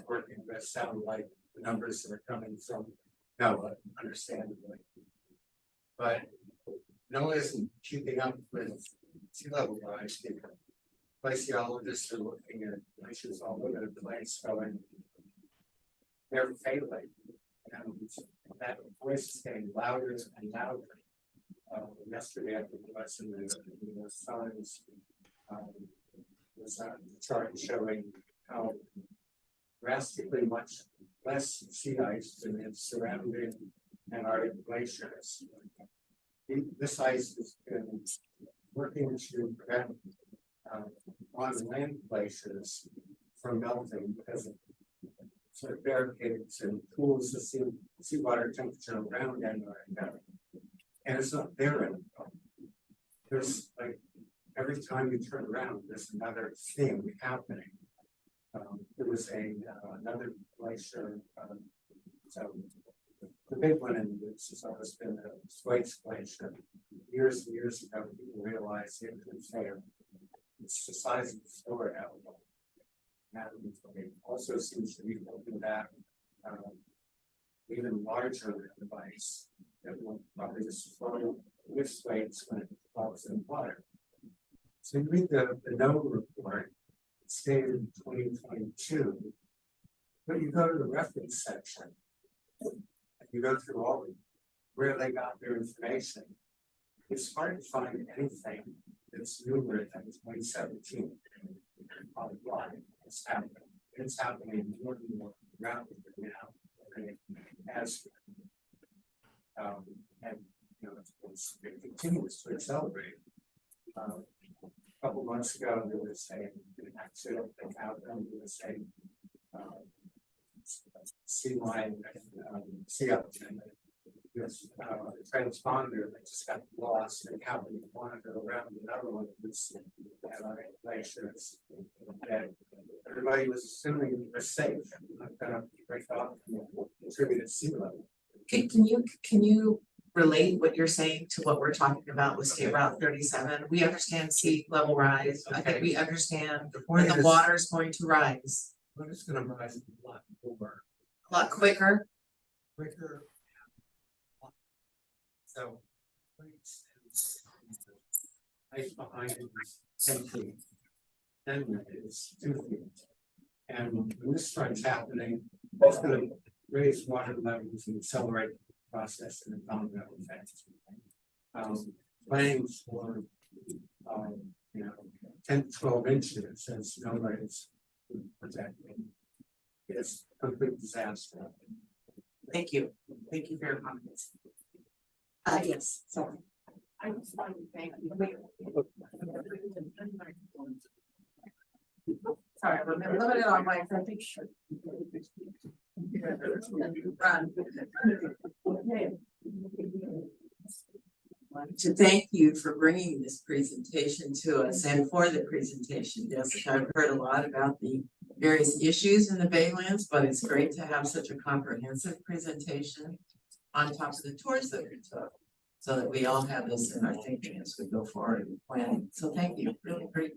S10: working with sound like the numbers that are coming from NOAA, understandably. But NOAA isn't keeping up with sea level rise. Glaciologists are looking at glaciers all over the place going, they're failing. And that voice is getting louder and louder. Yesterday, I think it was in the Science, was a chart showing how drastically much less sea ice than its surrounding Antarctic glaciers. This ice has been working to prevent on land glaciers from melting because of sort of barricades and cools the seawater temperature around Antarctica. And it's not there anymore. There's like every time you turn around, there's another thing happening. There was another glacier. So the big one in this has always been the Thwaites Glacier. Years and years ago, people realized it was there. It's the size of the Florida outlet. It also seems to be looking back even larger device that will probably just flow with Thwaites when it falls in water. So you read the NOAA report, it's dated in 2022, but you go to the reference section, and you go through all of where they got their information. It's hard to find anything that's newer than 2017. Why it's happening. It's happening more and more rapidly now. As and you know, it continues to accelerate. A couple months ago, there was an accident that happened. There was a sea line, sea upton. This transponder that just got lost and happened to wander around another one of these glaciers. And everybody was assuming it was safe. Not gonna break off contributed sea level.
S1: Can you relate what you're saying to what we're talking about with State Route 37? We understand sea level rise. I think we understand when the water is going to rise.
S10: But it's gonna rise a lot more.
S1: A lot quicker.
S10: Quicker. So, ice behind it is 10 feet. Then it's 2 feet. And when this starts happening, it's going to raise water levels and accelerate the process in a domino effect. Planning for 10 to 12 inches as snow rates protecting is a complete disaster.
S1: Thank you. Thank you for your comments. Yes, sorry.
S7: I just want to thank you.
S1: Sorry, I'm limited on my picture.
S2: To thank you for bringing this presentation to us and for the presentation, Jessica. I've heard a lot about the various issues in the Baylands, but it's great to have such a comprehensive presentation on top of the tours that we took, so that we all have this in our thinking as we go forward in planning. So thank you, really great.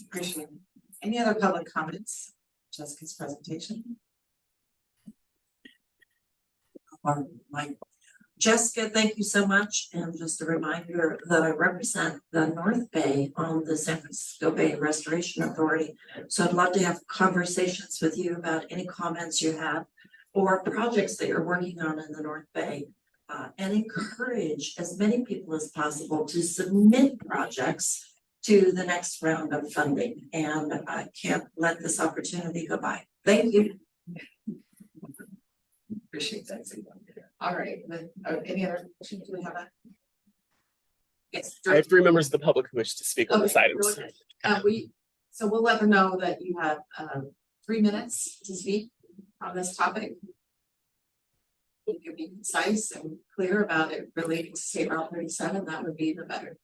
S1: Appreciate it. Any other public comments? Jessica's presentation.
S11: Jessica, thank you so much. And just a reminder that I represent the North Bay on the San Francisco Bay Restoration Authority. So I'd love to have conversations with you about any comments you have or projects that you're working on in the North Bay. And encourage as many people as possible to submit projects to the next round of funding. And I can't let this opportunity go by. Thank you.
S1: Appreciate that. All right, then, any other questions? Do we have that? Yes.
S8: I have 3 members of the public who wish to speak on this item.
S1: So we'll let them know that you have 3 minutes to speak on this topic. you could be concise and clear about it relating to State Route 37, that would be even better.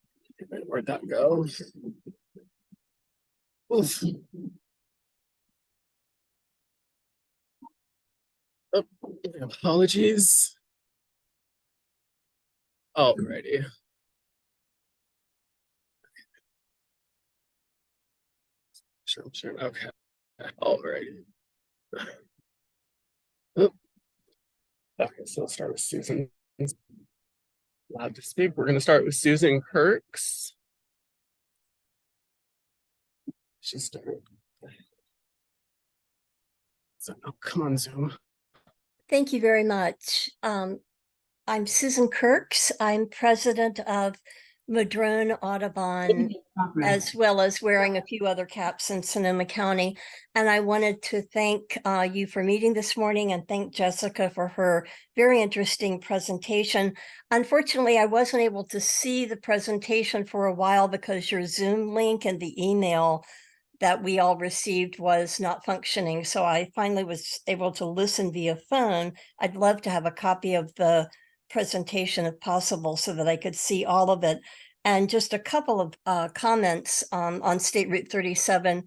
S8: Where'd that go? Oof. Oh, apologies. Alrighty. Sure. Okay. Alrighty. Oh. Okay, so let's start with Susan. Allowed to speak. We're going to start with Susan Kirks. She's starting. So, oh, come on, Zoom.
S12: Thank you very much. I'm Susan Kirks. I'm president of Madrone Audubon, as well as wearing a few other caps in Sonoma County. And I wanted to thank you for meeting this morning and thank Jessica for her very interesting presentation. Unfortunately, I wasn't able to see the presentation for a while because your Zoom link and the email that we all received was not functioning. So I finally was able to listen via phone. I'd love to have a copy of the presentation if possible so that I could see all of it. And just a couple of comments on State Route 37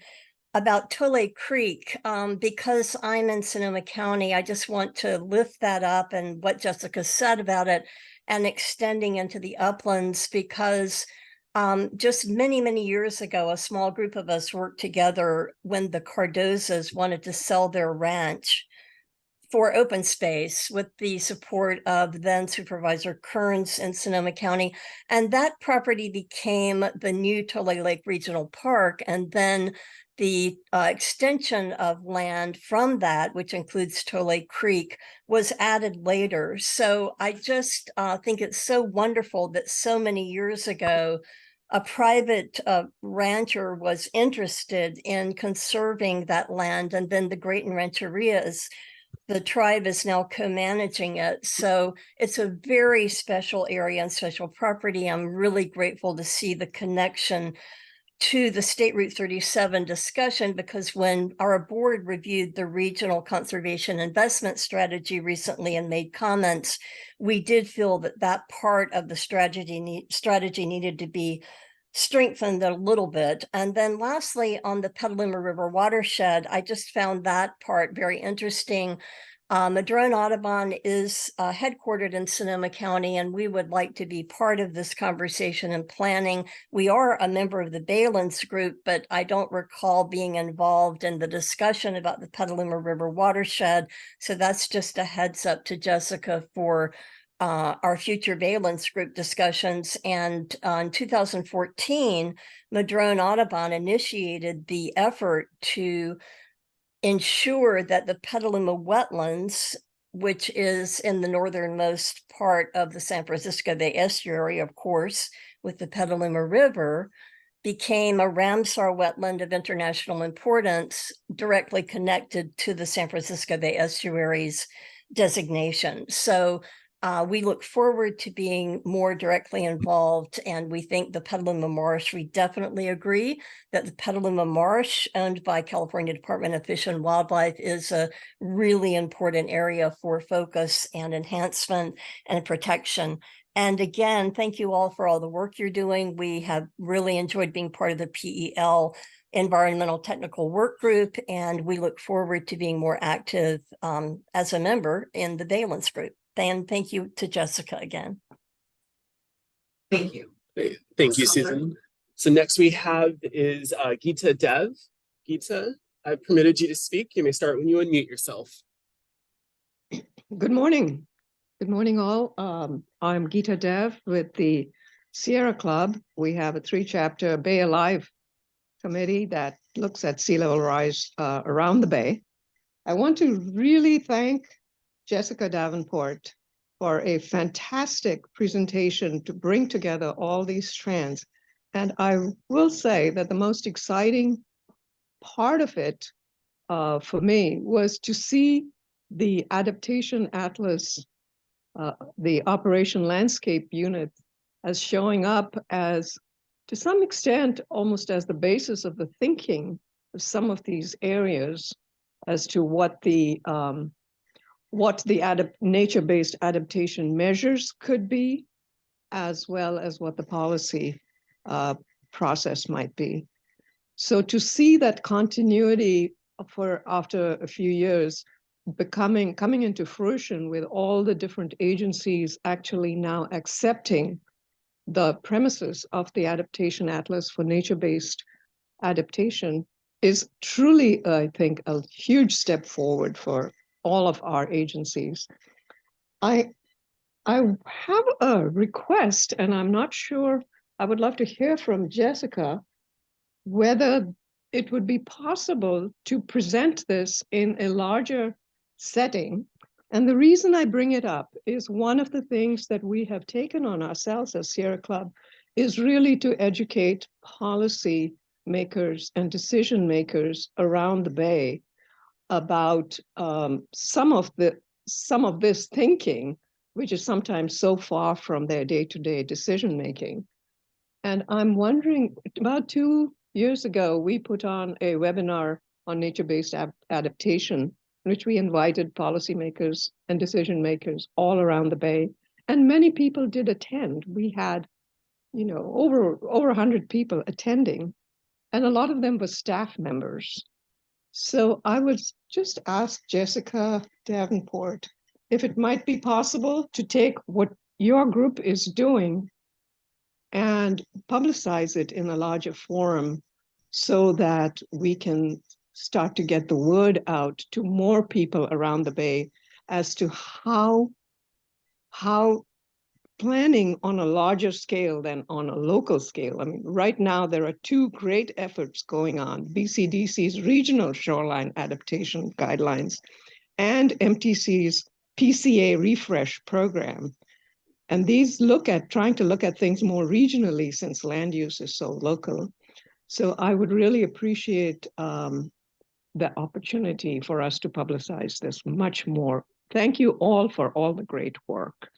S12: about Tole Creek. Because I'm in Sonoma County, I just want to lift that up and what Jessica said about it and extending into the uplands because just many years ago, a small group of us worked together when the Cardozas wanted to sell their ranch for open space with the support of then Supervisor Kearns in Sonoma County. And that property became the new Tole Lake Regional Park. And then the extension of land from that, which includes Tole Creek, was added later. So I just think it's so wonderful that so many years ago, a private rancher was interested in conserving that land, and then the Grayton Rancherias, the tribe is now co-managing it. So it's a very special area and special property. I'm really grateful to see the connection to the State Route 37 discussion because when our board reviewed the regional conservation investment strategy recently and made comments, we did feel that that part of the strategy needed to be strengthened a little bit. And then lastly, on the Petaluma River watershed, I just found that part very interesting. Madrone Audubon is headquartered in Sonoma County, and we would like to be part of this conversation and planning. We are a member of the Baylands group, but I don't recall being involved in the discussion about the Petaluma River watershed. So that's just a heads up to Jessica for our future Baylands group discussions. And in 2014, Madrone Audubon initiated the effort to ensure that the Petaluma wetlands, which is in the northernmost part of the San Francisco Bay Estuary, of course, with the Petaluma River, became a Ramsar wetland of international importance directly connected to the San Francisco Bay Estuary's designation. So we look forward to being more directly involved, and we think the Petaluma Marsh, we definitely agree that the Petaluma Marsh, owned by California Department of Fish and Wildlife, is a really important area for focus and enhancement and protection. And again, thank you all for all the work you're doing. We have really enjoyed being part of the PEL Environmental Technical Work Group, and we look forward to being more active as a member in the Baylands group. And thank you to Jessica again.
S1: Thank you.
S8: Thank you, Susan. So next we have is Gita Dev. Gita, I've permitted you to speak. You may start when you unmute yourself.
S13: Good morning. Good morning, all. I'm Gita Dev with the Sierra Club. We have a 3-chapter Bay Alive committee that looks at sea level rise around the Bay. I want to really thank Jessica Davenport for a fantastic presentation to bring together all these strands. And I will say that the most exciting part of it for me was to see the Adaptation Atlas, the Operation Landscape Unit, as showing up as, to some extent, almost as the basis of the thinking of some of these areas as to what the what the nature-based adaptation measures could be, as well as what the policy process might be. So to see that continuity for after a few years coming into fruition with all the different agencies actually now accepting the premises of the Adaptation Atlas for nature-based adaptation is truly, I think, a huge step forward for all of our agencies. I have a request, and I'm not sure, I would love to hear from Jessica whether it would be possible to present this in a larger setting. And the reason I bring it up is one of the things that we have taken on ourselves as Sierra Club is really to educate policy makers and decision makers around the Bay about some of this thinking, which is sometimes so far from their day-to-day decision making. And I'm wondering, about 2 years ago, we put on a webinar on nature-based adaptation, in which we invited policymakers and decision makers all around the Bay, and many people did attend. We had, over 100 people attending, and a lot of them were staff members. So I would just ask Jessica Davenport if it might be possible to take what your group is doing and publicize it in a larger forum so that we can start to get the word out to more people around the Bay as to how planning on a larger scale than on a local scale. I mean, right now there are two great efforts going on: BCDC's regional shoreline adaptation guidelines and MTC's PCA refresh program. And these trying to look at things more regionally, since land use is so local. So I would really appreciate the opportunity for us to publicize this much more. Thank you all for all the great work.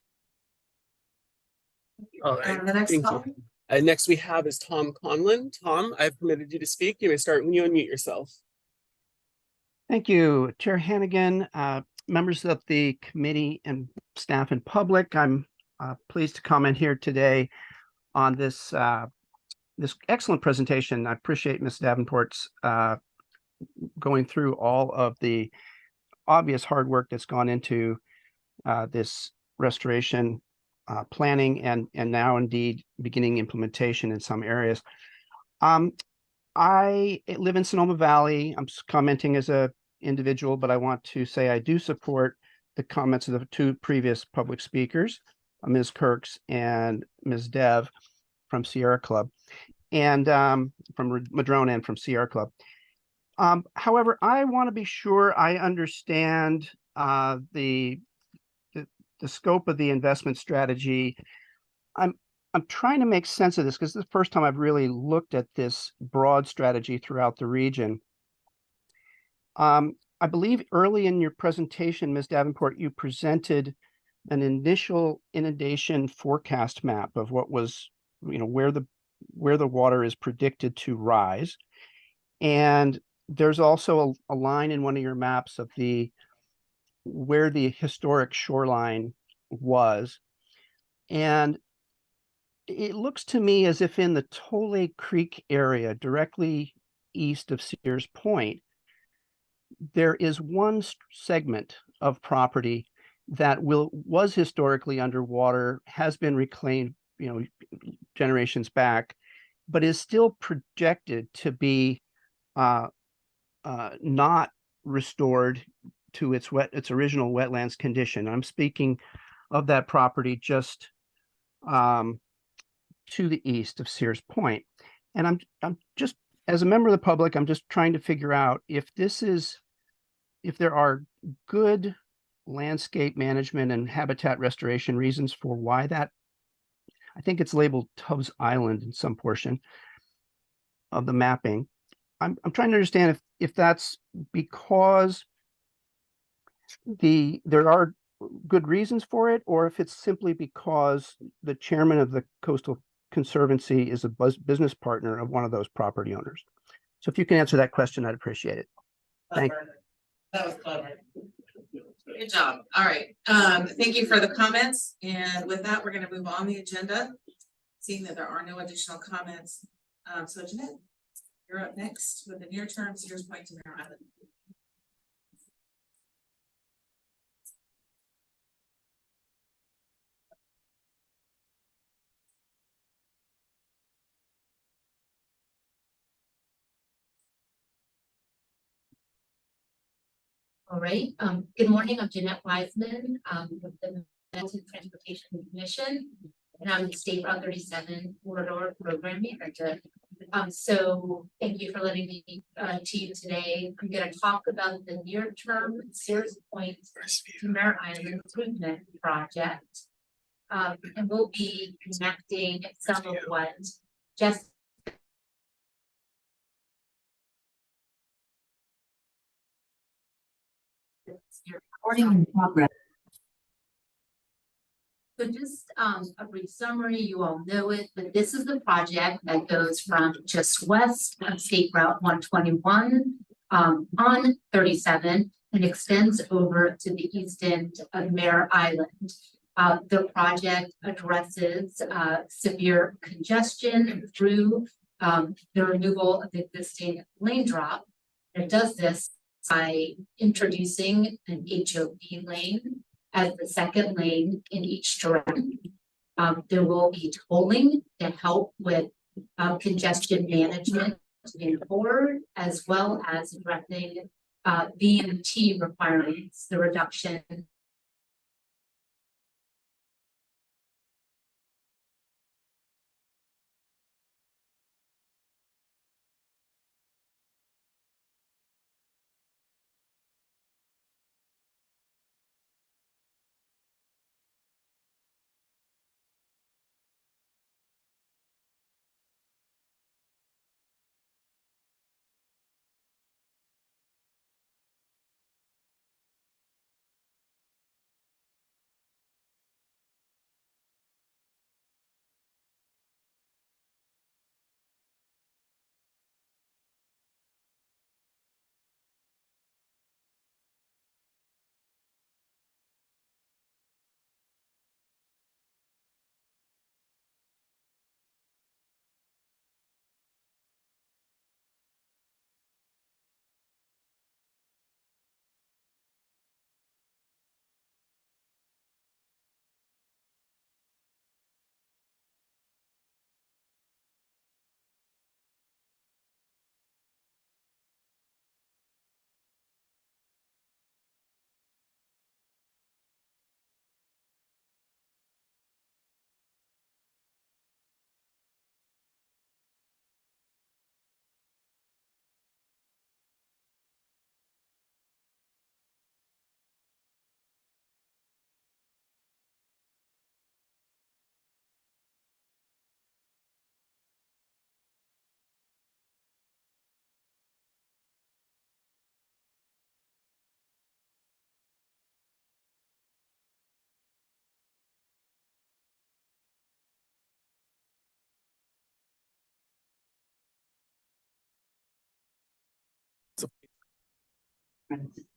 S8: All right,
S1: And the next
S8: thank
S1: call.
S8: you. Next we have is Tom Conlon. Tom, I've permitted you to speak. You may start when you unmute yourself.
S14: Thank you, Chair Hannigan, members of the committee and staff and public. I'm pleased to comment here today on this this excellent presentation. I appreciate Ms. Davenport's going through all of the obvious hard work that's gone into this restoration planning and now indeed beginning implementation in some areas. I live in Sonoma Valley. I'm commenting as a individual, but I want to say I do support the comments of the two previous public speakers, Ms. Kirks and Ms. Dev from Sierra Club, and from Madrone and from Sierra Club. However, I want to be sure I understand the scope of the investment strategy. I'm trying to make sense of this because this is the first time I've really looked at this broad strategy throughout the region. I believe early in your presentation, Ms. Davenport, you presented an initial inundation forecast map of what was, where the water is predicted to rise. And there's also a line in one of your maps of where the historic shoreline was. And it looks to me as if in the Tole Creek area, directly east of Sears Point, there is one segment of property that was historically underwater, has been reclaimed, generations back, but is still projected to be not restored to its original wetlands condition. I'm speaking of that property just to the east of Sears Point. And I'm just, as a member of the public, I'm just trying to figure out if there are good landscape management and habitat restoration reasons for why that, I think it's labeled Tubbs Island in some portion of the mapping. I'm trying to understand if that's because there are good reasons for it, or if it's simply because the chairman of the Coastal Conservancy is a business partner of one of those property owners. So if you can answer that question, I'd appreciate it. Thank you.
S1: That was clever. Good job. All right. Thank you for the comments. And with that, we're gonna move on the agenda. Seeing that there are no additional comments. So Jeanette, you're up next with the near term Sears Point to Mare Island.
S15: All right, good morning, I'm Jeanette Wiseman, with the Mountain Transportation Commission, and I'm the State Route 37 corridor program manager. So thank you for letting me to you today. I'm gonna talk about the near-term Sears Point to Mare Island improvement project. And we'll be connecting some of what just recording in progress. So just a brief summary, you all know it, but this is the project that goes from just west of State Route 121 on 37 and extends over to the east end of Mare Island. The project addresses severe congestion through the removal of the existing lane drop. It does this by introducing an HOV lane as the second lane in each direction. There will be tolling to help with congestion management moving forward, as well as addressing VMT requirements, the reduction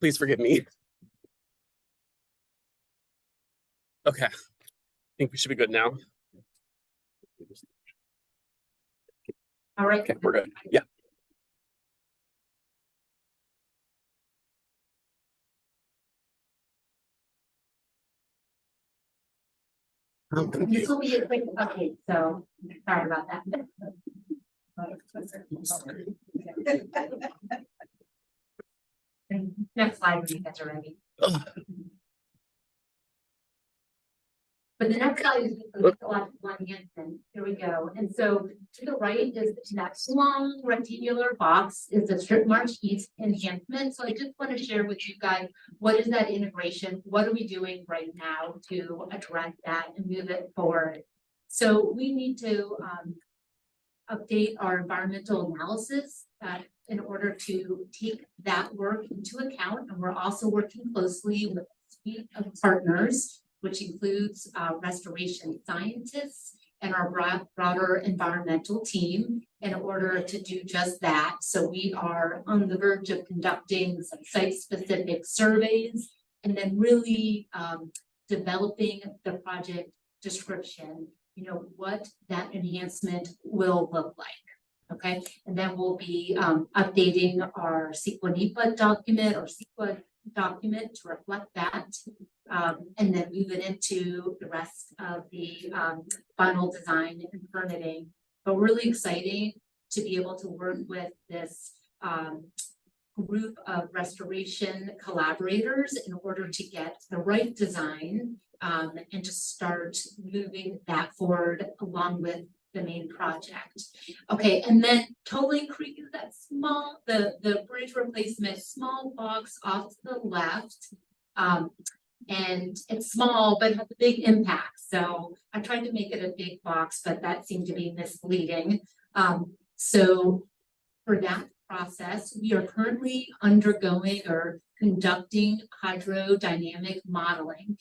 S8: Please forgive me. Okay, I think we should be good now.
S15: all right.
S8: Okay, we're good. Yeah.
S15: This will be a quick update, so sorry about that. Next slide, when you guys are ready. But the next slide is ecological enhancement. Here we go. And so to the right is that long rectangular box is the strip marsh east enhancement. So I just want to share with you guys, what is that integration? What are we doing right now to address that and move it forward? So we need to update our environmental analysis in order to take that work into account. And we're also working closely with a suite of partners, which includes restoration scientists and our broader environmental team in order to do just that. So we are on the verge of conducting some site-specific surveys and then really developing the project description, you know, what that enhancement will look like. Okay, and then we'll be updating our CEQA NEPA document or CEQA document to reflect that. And then move it into the rest of the final design and permitting. But really exciting to be able to work with this group of restoration collaborators in order to get the right design and to start moving that forward along with the main project. Okay, and then Tolling Creek is that small, the bridge replacement, small box off to the left. And it's small, but has a big impact. So I tried to make it a big box, but that seemed to be misleading. So for that process, we are currently undergoing or conducting hydrodynamic modeling,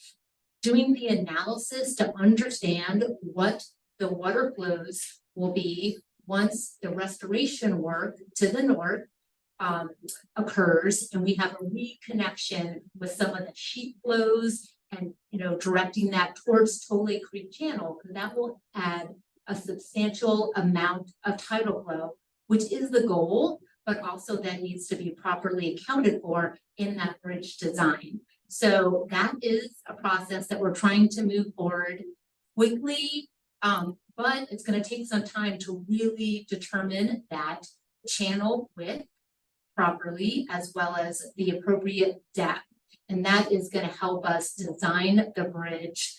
S15: doing the analysis to understand what the water flows will be once the restoration work to the north occurs, and we have a reconnection with some of the sheet flows and, you know, directing that towards Tole Creek Channel, because that will add a substantial amount of tidal flow, which is the goal, but also that needs to be properly accounted for in that bridge design. So that is a process that we're trying to move forward quickly, but it's going to take some time to really determine that channel width properly, as well as the appropriate depth. And that is going to help us design the bridge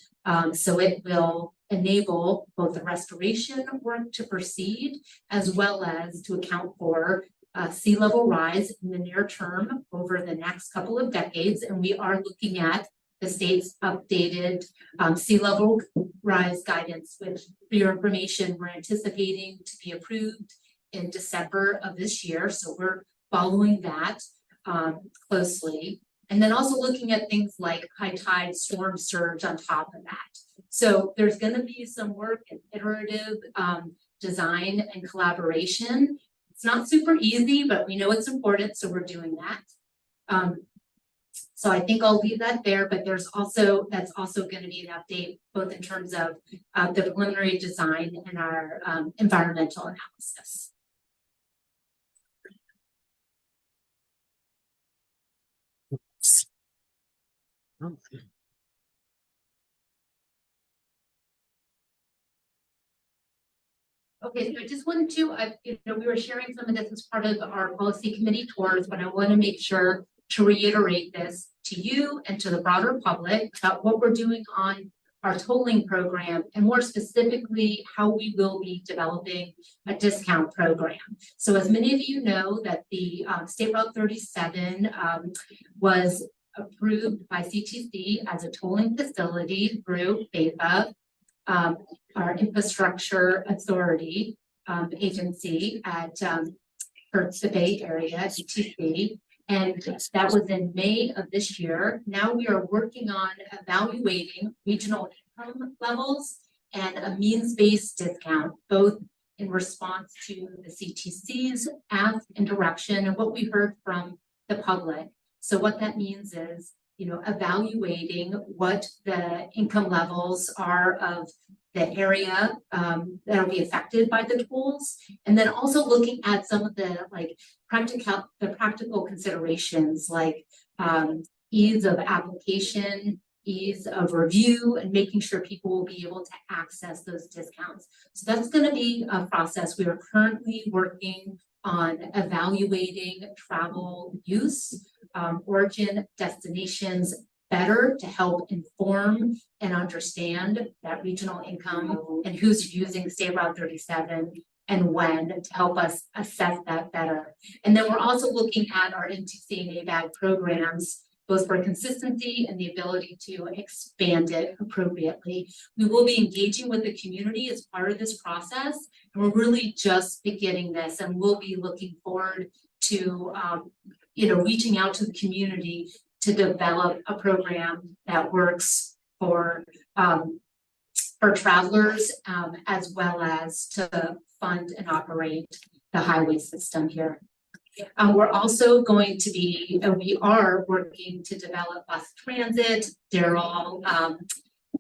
S15: so it will enable both the restoration work to proceed, as well as to account for sea level rise in the near term over the next couple of decades. And we are looking at the state's updated sea level rise guidance, which for your information, we're anticipating to be approved in December of this year. So we're following that closely. And then also looking at things like high tide, storm surge on top of that. So there's going to be some work in iterative design and collaboration. It's not super easy, but we know it's important, so we're doing that. So I think I'll leave that there, but that's also going to be an update, both in terms of the preliminary design and our environmental analysis. Okay, so I just wanted to, we were sharing some of this as part of our policy committee tours, but I want to make sure to reiterate this to you and to the broader public about what we're doing on our tolling program, and more specifically, how we will be developing a discount program. So as many of you know, that the State Route 37 was approved by CTC as a tolling facility through BAPA, our infrastructure authority agency at the Bay Area, CTC. And that was in May of this year. Now we are working on evaluating regional income levels and a means-based discount, both in response to the CTC's ask and direction and what we heard from the public. So what that means is, evaluating what the income levels are of the area that'll be affected by the tolls, and then also looking at some of the practical considerations like ease of application, ease of review, and making sure people will be able to access those discounts. So that's going to be a process. We are currently working on evaluating travel use, origin destinations better to help inform and understand that regional income and who's using State Route 37 and when, to help us assess that better. And then we're also looking at our MTC and ABAG programs, both for consistency and the ability to expand it appropriately. We will be engaging with the community as part of this process, and we're really just beginning this, and we'll be looking forward to reaching out to the community to develop a program that works for travelers, as well as to fund and operate the highway system here. We're also going to be, we are working to develop bus transit. Daryl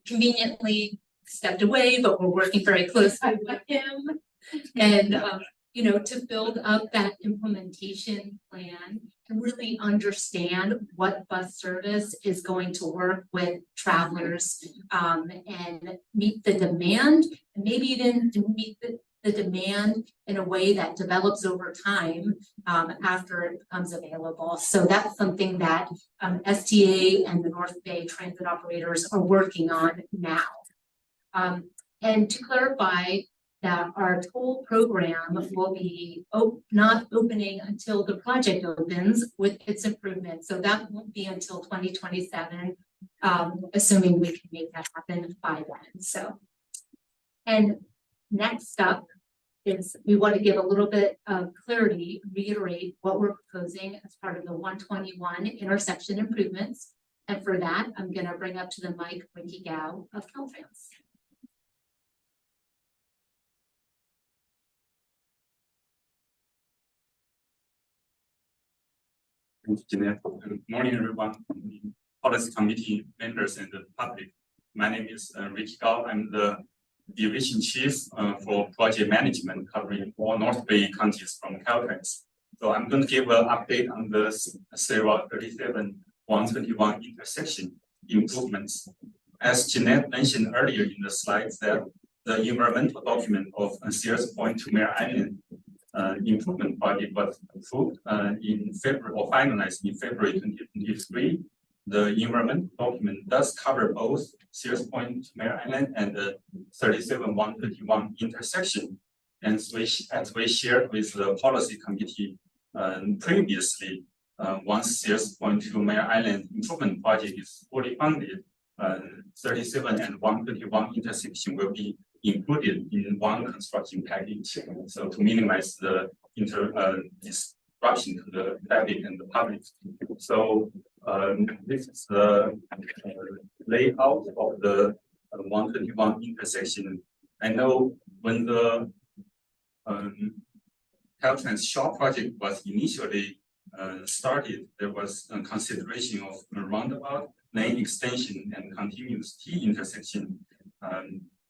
S15: conveniently stepped away, but we're working very closely with him. And, you know, to build up that implementation plan and really understand what bus service is going to work with travelers and meet the demand, and maybe even to meet the demand in a way that develops over time after it becomes available. So that's something that STA and the North Bay transit operators are working on now. And to clarify that our toll program will be not opening until the project opens with its improvements. So that won't be until 2027, assuming we can make that happen by then. So, and next up is we want to give a little bit of clarity, reiterate what we're proposing as part of the 121 intersection improvements. And for that, I'm going to bring up to the mic Ricky Gao of Caltrans.
S16: Thank you, Jeanette. Good morning, everyone. Policy committee members and the public. My name is Ricky Gao. I'm the division chief for project management covering all North Bay counties from Caltrans. So I'm going to give an update on the Route 37 121 intersection improvements. As Jeanette mentioned earlier in the slides, that the environmental document of Sears Point to Mare Island improvement project was approved in February or finalized in February 2023. The environmental document does cover both Sears Point to Mare Island and the 37-121 intersection. And as we shared with the policy committee previously, once Sears Point to Mare Island improvement project is fully funded, 37 and 121 intersection will be included in one construction package. So to minimize the disruption to the traffic and the public. So this is the layout of the 121 intersection. I know when the Caltrans Shaw project was initially started, there was a consideration of a roundabout, lane extension, and continuous T intersection.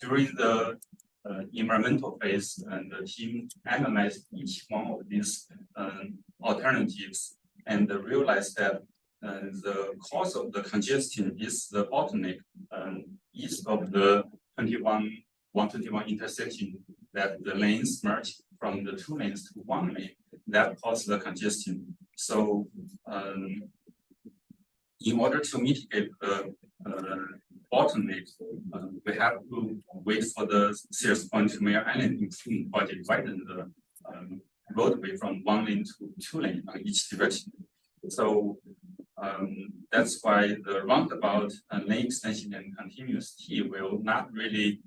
S16: During the environmental phase, and the team analyzed each one of these alternatives and realized that the cause of the congestion is the bottleneck east of the 121 intersection, that the lanes merge from the 2 lanes to 1 lane. That caused the congestion. So in order to mitigate the bottleneck, we have to wait for the Sears Point to Mare Island improvement project, widen the roadway from 1 lane to 2 lane on each direction. So that's why the roundabout lane extension and continuous T will not really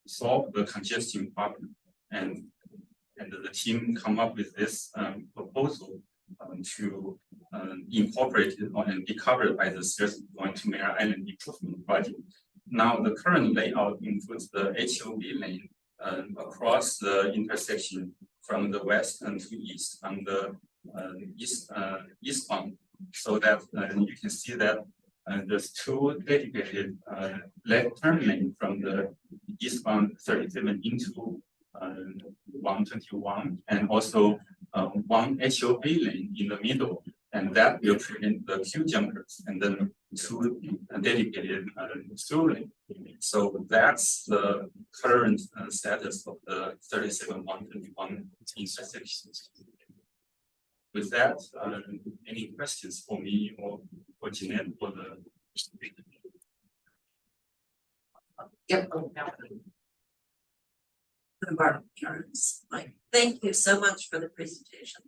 S16: solve the congestion problem. And the team come up with this proposal to incorporate it and be covered by the Sears Point to Mare Island improvement project. Now, the current layout includes the HOV lane across the intersection from the west and to east on the eastbound, so that you can see that there's 2 dedicated left turn lane from the eastbound 37 into 121, and also 1 HOV lane in the middle, and that will prevent the queue jumpers, and then 2 dedicated through lane. So that's the current status of the 37-121 intersections. With that, any questions for me or for Jeanette for the?
S11: Yep. Thank you so much for the presentation.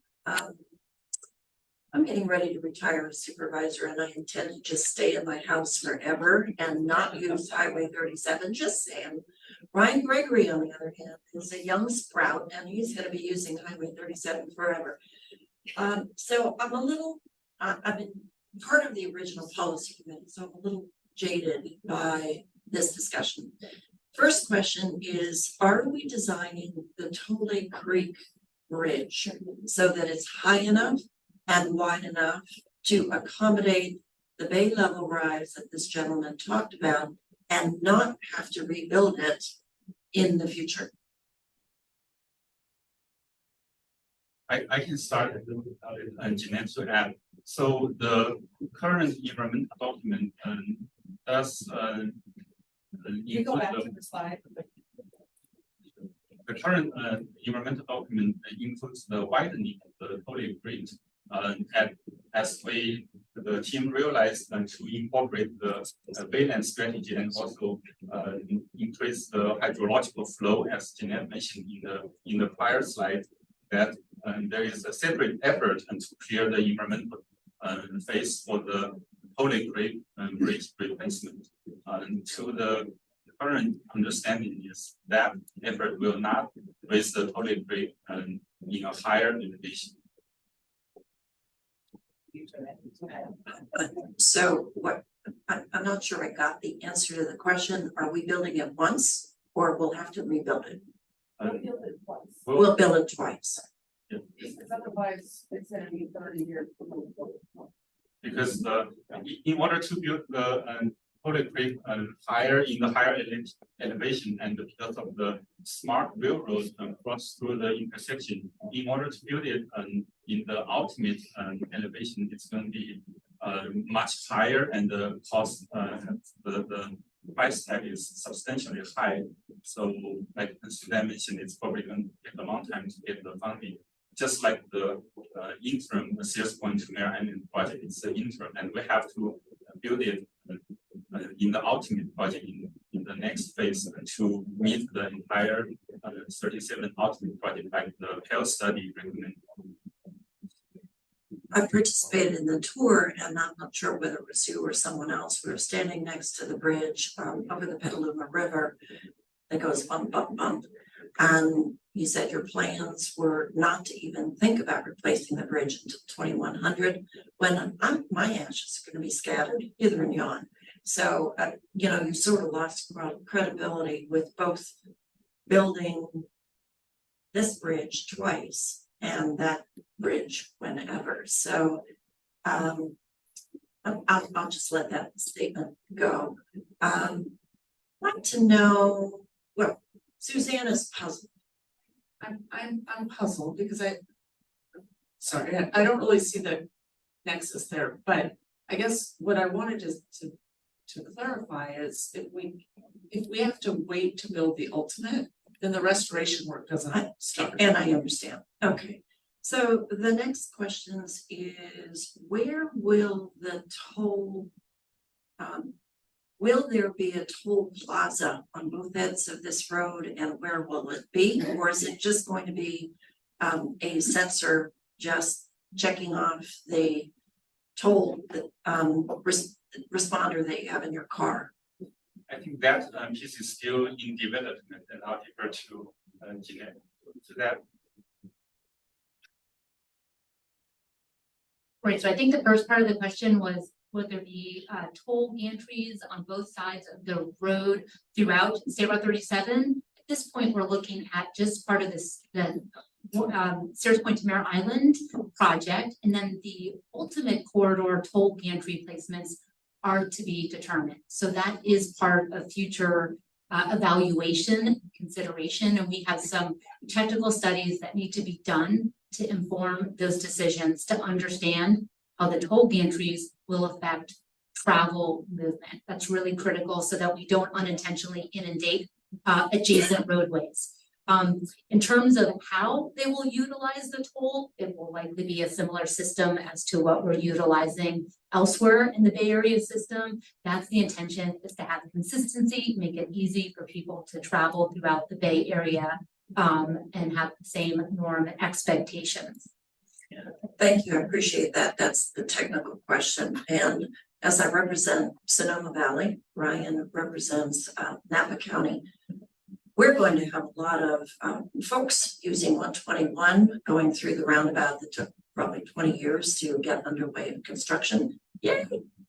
S11: I'm getting ready to retire as supervisor, and I intend to just stay in my house forever and not use Highway 37. Just saying. Ryan Gregory, on the other hand, is a young sprout, and he's going to be using Highway 37 forever. So I'm a little, I've been part of the original policy committee, so I'm a little jaded by this discussion. First question is, are we designing the Tole Creek bridge so that it's high enough and wide enough to accommodate the bay level rise that this gentleman talked about and not have to rebuild it in the future?
S16: I can start and Jeanette to add. So the current environmental document does
S1: You go
S16: include
S1: back to the slide.
S16: the current environmental document includes the widening of the totally grid as the team realized to incorporate the Baylands strategy and also increase the hydrological flow, as Jeanette mentioned in the prior slide, that there is a separate effort to clear the environmental phase for the totally grid bridge replacement. To the current understanding is that effort will not raise the totally grid in a higher elevation.
S11: So what, I'm not sure I got the answer to the question. Are we building it once or we'll have to rebuild it? We'll build it twice.
S1: Otherwise, it's gonna be 30 years.
S16: Because in order to build the totally grid higher in the higher elevation and because of the smart railroad cross through the intersection, in order to build it in the ultimate elevation, it's going to be much higher and the cost, the price tag is substantially high. So like Suzanne mentioned, it's probably going to take a long time to get the funding. Just like the interim Sears Point to Mare project, it's an interim, and we have to build it in the ultimate project in the next phase to meet the entire 37 ultimate project, like the health study recommended.
S11: I participated in the tour and I'm not sure whether it was you or someone else. We were standing next to the bridge over the Petaluma River that goes bump, bump, bump. And you said your plans were not to even think about replacing the bridge until 2100, when my ashes are going to be scattered hither and yon. So, you know, you sort of lost credibility with both building this bridge twice and that bridge whenever. So I'll just let that statement go. Want to know, well, Susanna's puzzled.
S1: I'm puzzled because I don't really see the nexus there, but I guess what I wanted to clarify is if we have to wait to build the ultimate, then the restoration work doesn't start.
S11: And I understand. Okay. So the next questions is where will the toll, will there be a toll plaza on both ends of this road and where will it be? Or is it just going to be a sensor just checking off the toll responder that you have in your car?
S16: I think that piece is still in development, and I'll defer to Jeanette to that.
S15: Right, so I think the first part of the question was, would there be toll gantries on both sides of the road throughout State Route 37? At this point, we're looking at just part of this, the Sears Point to Mare Island project, and then the ultimate corridor toll gantry placements are to be determined. So that is part of future evaluation consideration, and we have some technical studies that need to be done to inform those decisions to understand how the toll gantries will affect travel movement. That's really critical so that we don't unintentionally inundate adjacent roadways. In terms of how they will utilize the toll, it will likely be a similar system as to what we're utilizing elsewhere in the Bay Area system. That's the intention, is to have consistency, make it easy for people to travel throughout the Bay Area and have the same norm and expectations.
S11: Thank you. I appreciate that. That's the technical question. And as I represent Sonoma Valley, Ryan represents Napa County. We're going to have a lot of folks using 121 going through the roundabout that took probably 20 years to get underway in construction. Yay!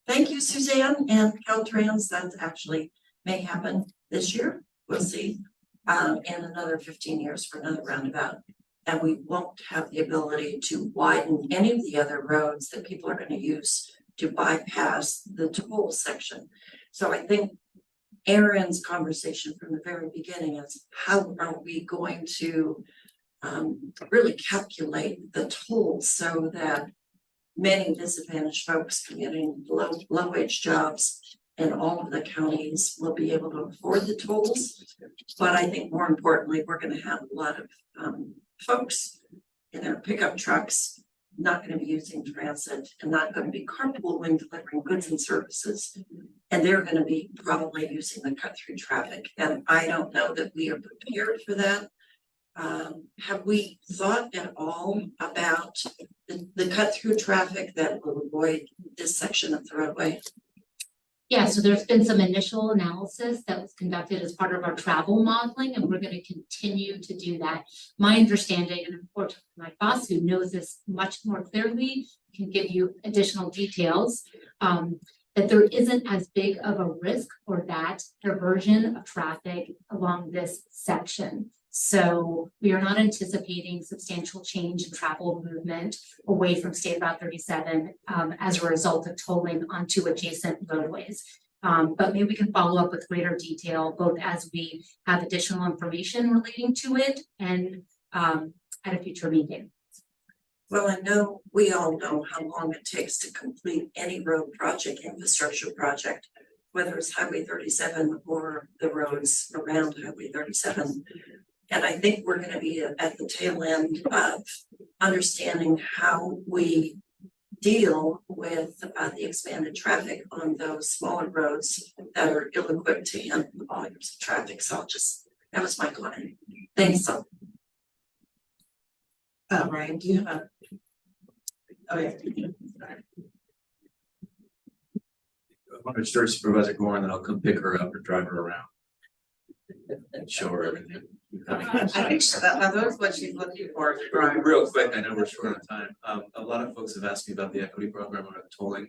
S11: Thank you, Suzanne and Caltrans. That actually may happen this year. We'll see. And another 15 years for another roundabout. And we won't have the ability to widen any of the other roads that people are going to use to bypass the toll section. So I think Aaron's conversation from the very beginning is how are we going to really calculate the tolls so that many disadvantaged folks commuting low wage jobs in all of the counties will be able to afford the tolls. But I think more importantly, we're going to have a lot of folks in their pickup trucks not going to be using transit and not going to be carpool when delivering goods and services. And they're going to be probably using the cut through traffic. And I don't know that we are prepared for that. Have we thought at all about the cut through traffic that will avoid this section of the roadway?
S15: Yeah, so there's been some initial analysis that was conducted as part of our travel modeling, and we're going to continue to do that. My understanding, and unfortunately my boss who knows this much more clearly can give you additional details, that there isn't as big of a risk for that diversion of traffic along this section. So we are not anticipating substantial change in travel movement away from State Route 37 as a result of tolling onto adjacent roadways. But maybe we can follow up with greater detail, both as we have additional information relating to it and at a future meeting.
S11: Well, I know we all know how long it takes to complete any road project, infrastructure project, whether it's Highway 37 or the roads around Highway 37. And I think we're going to be at the tail end of understanding how we deal with the expanded traffic on those smaller roads that are ill-equipped to handle the volumes of traffic. So that was my comment. Thanks. So.
S1: Ryan, do you have a? Oh yeah.
S6: I'm going to start Supervisor Gore, and then I'll come pick her up or drive her around and show her everything.
S1: I think that's what she's looking for.
S6: Real quick, I know we're short on time. A lot of folks have asked me about the equity program on tolling.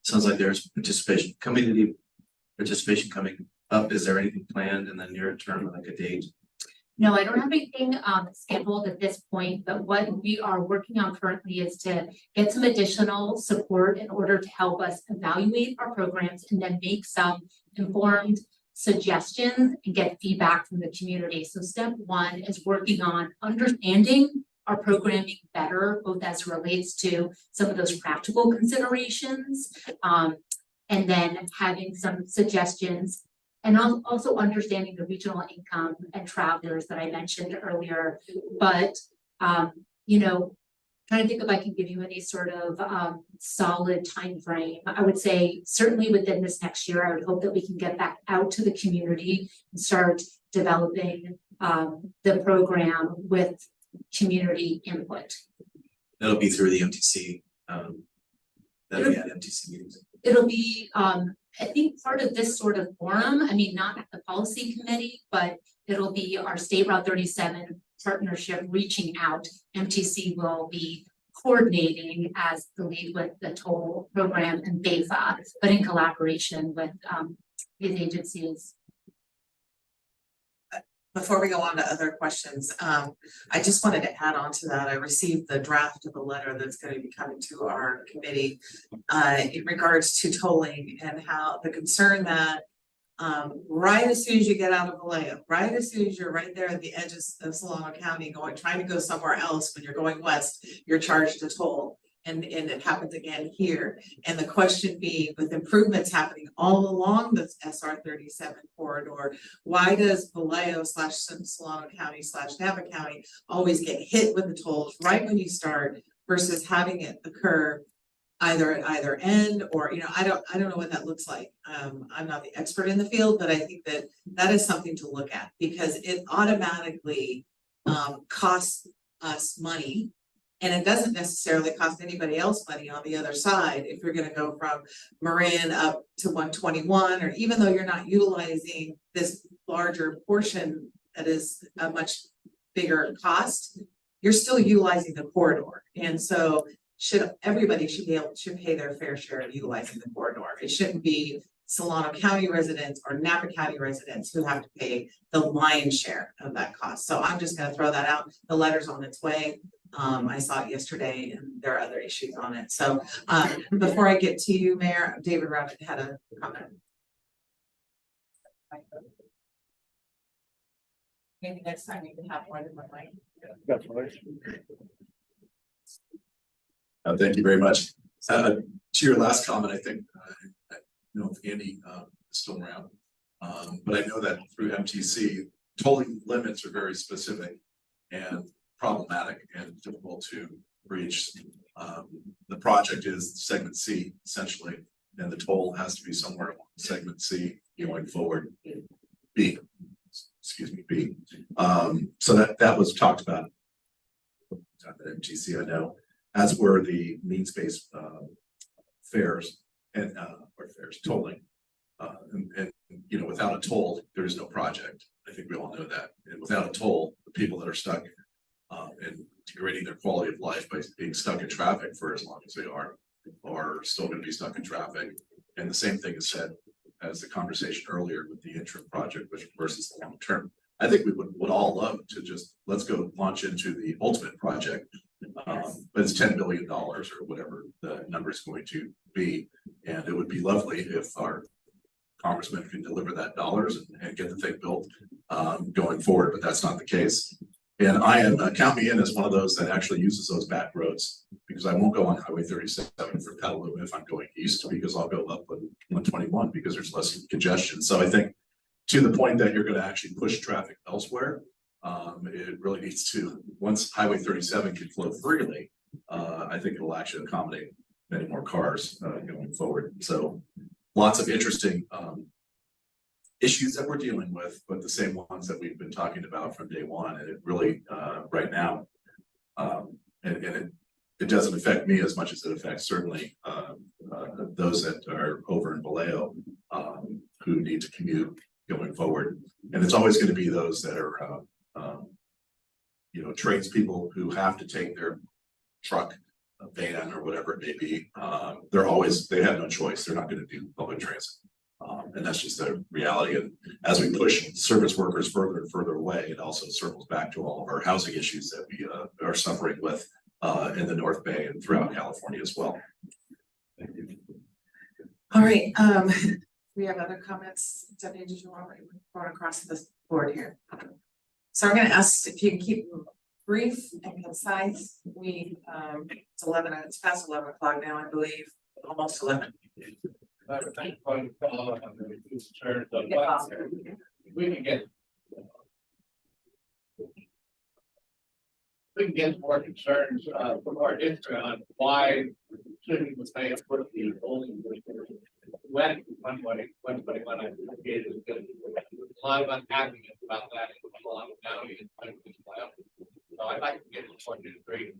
S6: Sounds like there's participation, community participation coming up. Is there anything planned in the near term, like a date?
S15: No, I don't have anything scheduled at this point, but what we are working on currently is to get some additional support in order to help us evaluate our programs and then make some informed suggestions and get feedback from the community. So step one is working on understanding our programming better, both as it relates to some of those practical considerations, and then having some suggestions, and also understanding the regional income and travelers that I mentioned earlier. But you know, trying to think if I can give you any sort of solid time frame. I would say certainly within this next year, I would hope that we can get back out to the community and start developing the program with community input.
S6: That'll be through the MTC. That'll be at MTC meetings.
S15: It'll be, I think, part of this sort of forum. I mean, not at the policy committee, but it'll be our State Route 37 partnership reaching out. MTC will be coordinating as the lead with the toll program and BAFA, but in collaboration with these agencies.
S1: Before we go on to other questions, I just wanted to add on to that. I received the draft of the letter that's going to be coming to our committee in regards to tolling and how the concern that right as soon as you get out of Vallejo, right as soon as you're right there at the edges of Solano County trying to go somewhere else, when you're going west, you're charged a toll. And it happens again here. And the question being, with improvements happening all along the SR 37 corridor, why does Vallejo / Solano County / Napa County always get hit with the tolls right when you start versus having it occur either at either end? Or, you know, I don't know what that looks like. I'm not the expert in the field, but I think that is something to look at, because it automatically costs us money. And it doesn't necessarily cost anybody else money on the other side if you're going to go from Marin up to 121, or even though you're not utilizing this larger portion that is a much bigger cost, you're still utilizing the corridor. And so everybody should pay their fair share of utilizing the corridor. It shouldn't be Solano County residents or Napa County residents who have to pay the lion's share of that cost. So I'm just gonna throw that out. The letter's on its way. I saw it yesterday and there are other issues on it. So before I get to you, Mayor, David Rabbit had a comment. Maybe next time you can have one in my mic.
S17: Thank you very much. To your last comment, I think, I don't know if Andy is still around. But I know that through MTC, tolling limits are very specific and problematic and difficult to reach. The project is segment C essentially, and the toll has to be somewhere along segment C going forward. B. So that was talked about at MTC, I know, as were the means-based fares and tolling. And you know, without a toll, there is no project. I think we all know that. And without a toll, the people that are stuck and degrading their quality of life by being stuck in traffic for as long as they are still going to be stuck in traffic. And the same thing is said as the conversation earlier with the interim project, which versus the long term. I think we would all love to just let's go launch into the ultimate project. But it's $10 billion or whatever the number is going to be. And it would be lovely if our congressman can deliver that dollars and get the thing built going forward, but that's not the case. And I am, count me in as one of those that actually uses those back roads because I won't go on Highway 37 for Petaluma if I'm going east because I'll go up on 121 because there's less congestion. So I think to the point that you're going to actually push traffic elsewhere, it really needs to, once Highway 37 can flow freely, I think it'll actually accommodate many more cars going forward. So lots of interesting issues that we're dealing with, but the same ones that we've been talking about from day one. And it really, right now, and it doesn't affect me as much as it affects certainly those that are over in Vallejo who need to commute going forward. And it's always going to be those that are, you know, tradespeople who have to take their truck, a van or whatever it may be. They have no choice. They're not going to do public transit. And that's just the reality. And as we push service workers further and further away, it also circles back to all of our housing issues that we are suffering with in the North Bay and throughout California as well. Thank you.
S1: All right, we have other comments. Deputy, did you want to run across the board here? So I'm going to ask if you can keep them brief and concise. It's 11, it's past 11 o'clock now, I believe, almost 11.
S18: We can get more concerns from our history on why cities was paying for the only when I gave it a lot of unhappiness about that in Solano County and so I'd like to get more straight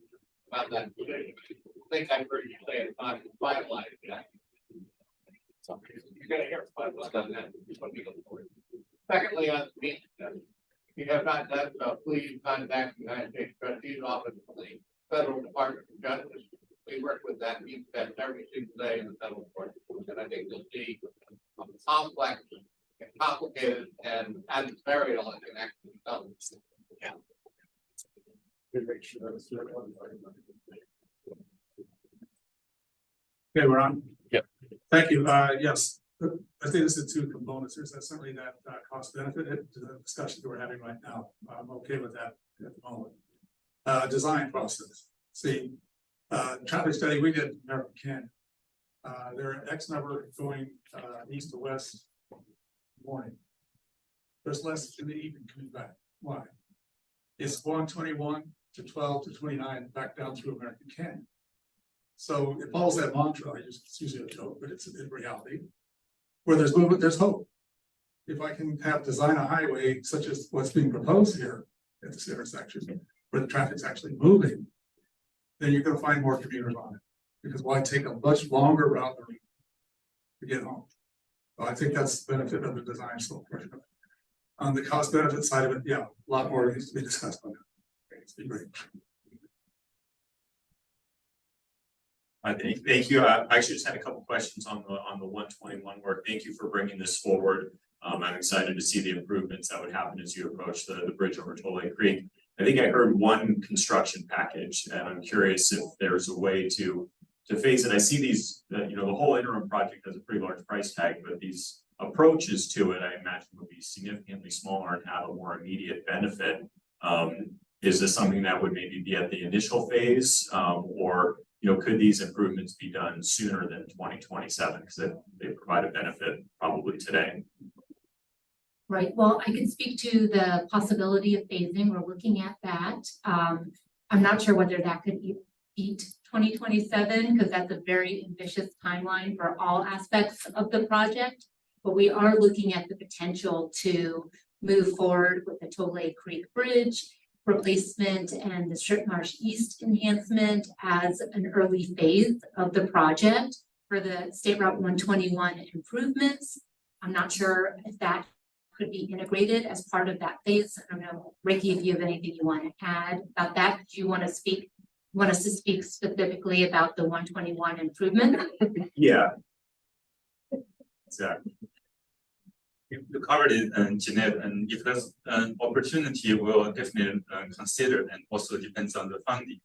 S18: about that. I think I heard you say it's not finalized yet. So you're gonna hear finalized on that. Secondly, on the meeting, if you have not done so, please contact the United States Trustee's Office of the Federal Department of Justice. We work with that means that every single day in the federal court. And I think you'll see complex, complicated, and adversarial and can actually be done. Yeah.
S10: Okay, we're on.
S8: Yep.
S10: Thank you. Yes, I think there's the two components. There's certainly that cost benefit to the discussion that we're having right now. I'm okay with that at the moment. Design process. See, traffic study we did in American Canyon. There are X number going east to west morning. There's less in the evening coming back. Why? It's 121 to 12 to 29 back down through American Canyon. So it follows that mantra. It's usually a joke, but it's in reality. Where there's movement, there's hope. If I can design a highway such as what's being proposed here at this intersection, where the traffic's actually moving, then you're going to find more commuters on it. Because why take a much longer route to get home? So I think that's the benefit of the design so far. On the cost benefit side of it, yeah, a lot more needs to be discussed on that. It's been great.
S3: Thank you. I actually just had a couple questions on the 121 work. Thank you for bringing this forward. I'm excited to see the improvements that would happen as you approach the bridge over Tole Creek. I think I heard one construction package, and I'm curious if there's a way to phase it. I see these, the whole interim project has a pretty large price tag, but these approaches to it, I imagine, would be significantly smaller and have a more immediate benefit. Is this something that would maybe be at the initial phase, or could these improvements be done sooner than 2027 because they provide a benefit probably today?
S15: Right, well, I can speak to the possibility of phasing. We're looking at that. I'm not sure whether that could beat 2027 because that's a very ambitious timeline for all aspects of the project. But we are looking at the potential to move forward with the Tole Creek Bridge replacement and the Strip Marsh East enhancement as an early phase of the project for the State Route 121 improvements. I'm not sure if that could be integrated as part of that phase. I don't know, Ricky, if you have anything you want to add about that. Do you want us to speak specifically about the 121 improvement?
S3: Yeah. Exactly.
S16: You covered it, Jeanette, and if there's an opportunity, we'll definitely consider, and also depends on the funding.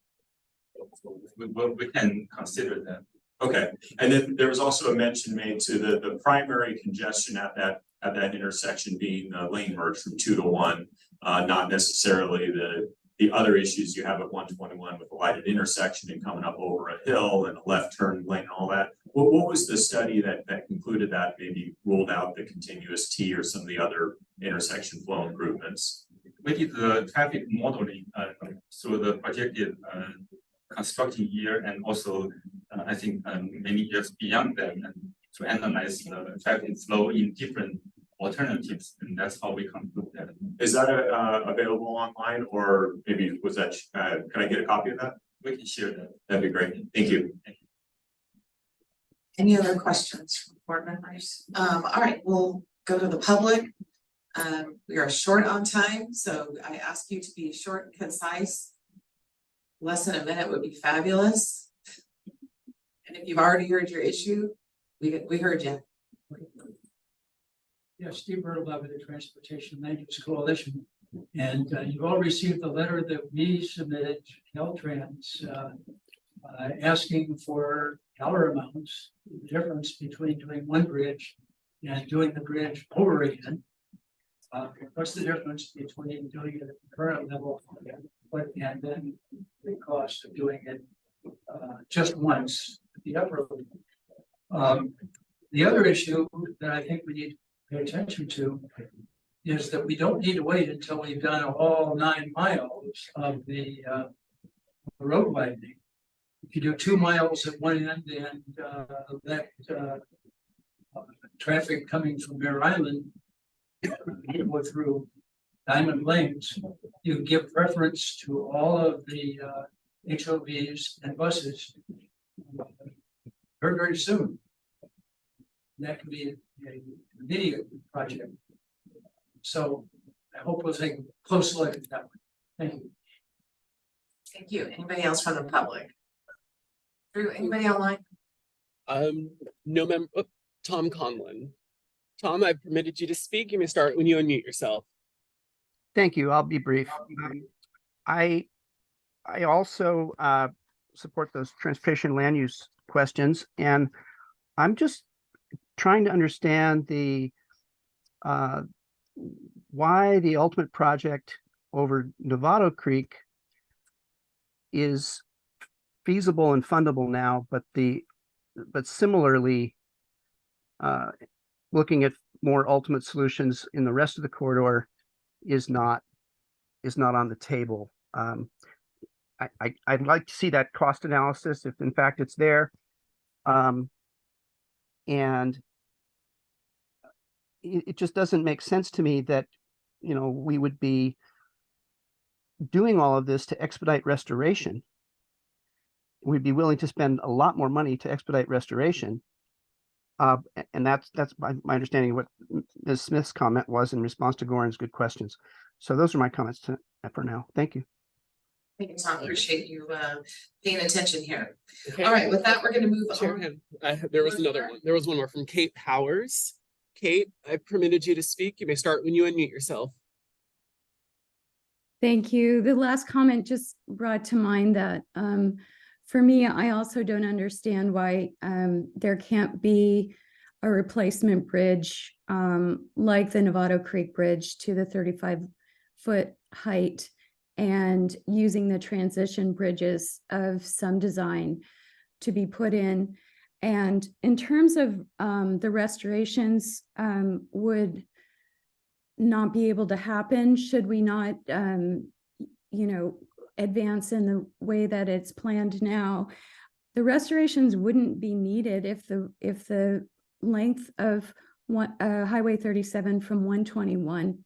S16: So we can consider that.
S3: Okay, and then there was also a mention made to the primary congestion at that intersection being lane merge from 2 to 1, not necessarily the other issues you have at 121 with a lighted intersection and coming up over a hill and a left turn lane and all that. What was the study that concluded that maybe ruled out the continuous T or some of the other intersection flow improvements?
S16: We did the traffic modeling through the projected construction year, and also I think many years beyond that, and to analyze the traffic flow in different alternatives, and that's how we conclude that.
S3: Is that available online, or maybe was that? Can I get a copy of that?
S16: We can share that.
S3: That'd be great. Thank you.
S1: Any other questions from board members? All right, we'll go to the public. We are short on time, so I ask you to be short and concise. Less than a minute would be fabulous. And if you've already heard your issue, we heard you.
S19: Yeah, Steve Bertolov with the Transportation Land Use Coalition. And you've all received the letter that we submitted to Caltrans asking for dollar amounts, the difference between doing one bridge and doing the bridge over again. What's the difference between doing it at the current level and then the cost of doing it just once at the upper level? The other issue that I think we need to pay attention to is that we don't need to wait until we've done all 9 miles of the road widening. If you do 2 miles at one end and let traffic coming from Mare Island go through Diamond Lanes, you give preference to all of the HOVs and buses very, very soon. That can be an immediate project. So I hope we'll take a close look at that one. Thank you.
S1: Thank you. Anybody else from the public? Drew, anybody online?
S8: No member. Oh, Tom Conlon. Tom, I've permitted you to speak. You may start when you unmute yourself.
S14: Thank you. I'll be brief. I also support those transportation land use questions, and I'm just trying to understand the why the ultimate project over Novato Creek is feasible and fundable now, but similarly looking at more ultimate solutions in the rest of the corridor is not on the table. I'd like to see that cost analysis if in fact it's there. And it just doesn't make sense to me that, we would be doing all of this to expedite restoration. We'd be willing to spend a lot more money to expedite restoration. And that's my understanding of what Ms. Smith's comment was in response to Goran's good questions. So those are my comments for now. Thank you.
S1: Thank you, Tom. Appreciate you paying attention here.
S8: Okay.
S1: All right, with that, we're gonna move
S8: Chair,
S1: on.
S8: there was another one. There was one more from Kate Powers. Kate, I permitted you to speak. You may start when you unmute yourself.
S20: Thank you. The last comment just brought to mind that for me, I also don't understand why there can't be a replacement bridge like the Novato Creek Bridge to the 35-foot height, and using the transition bridges of some design to be put in. And in terms of the restorations would not be able to happen should we not advance in the way that it's planned now. The restorations wouldn't be needed if the length of Highway 37 from 121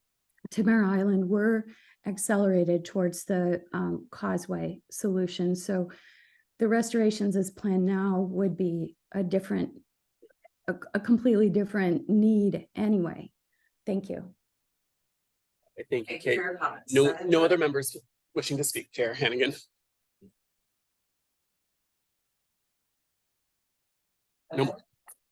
S20: to Mare Island were accelerated towards the causeway solution. So the restorations as planned now would be a completely different need anyway. Thank you.
S8: Thank you,
S1: Thank you
S8: Kate.
S1: for your comments.
S8: No other members wishing to speak. Chair Hannigan. No more.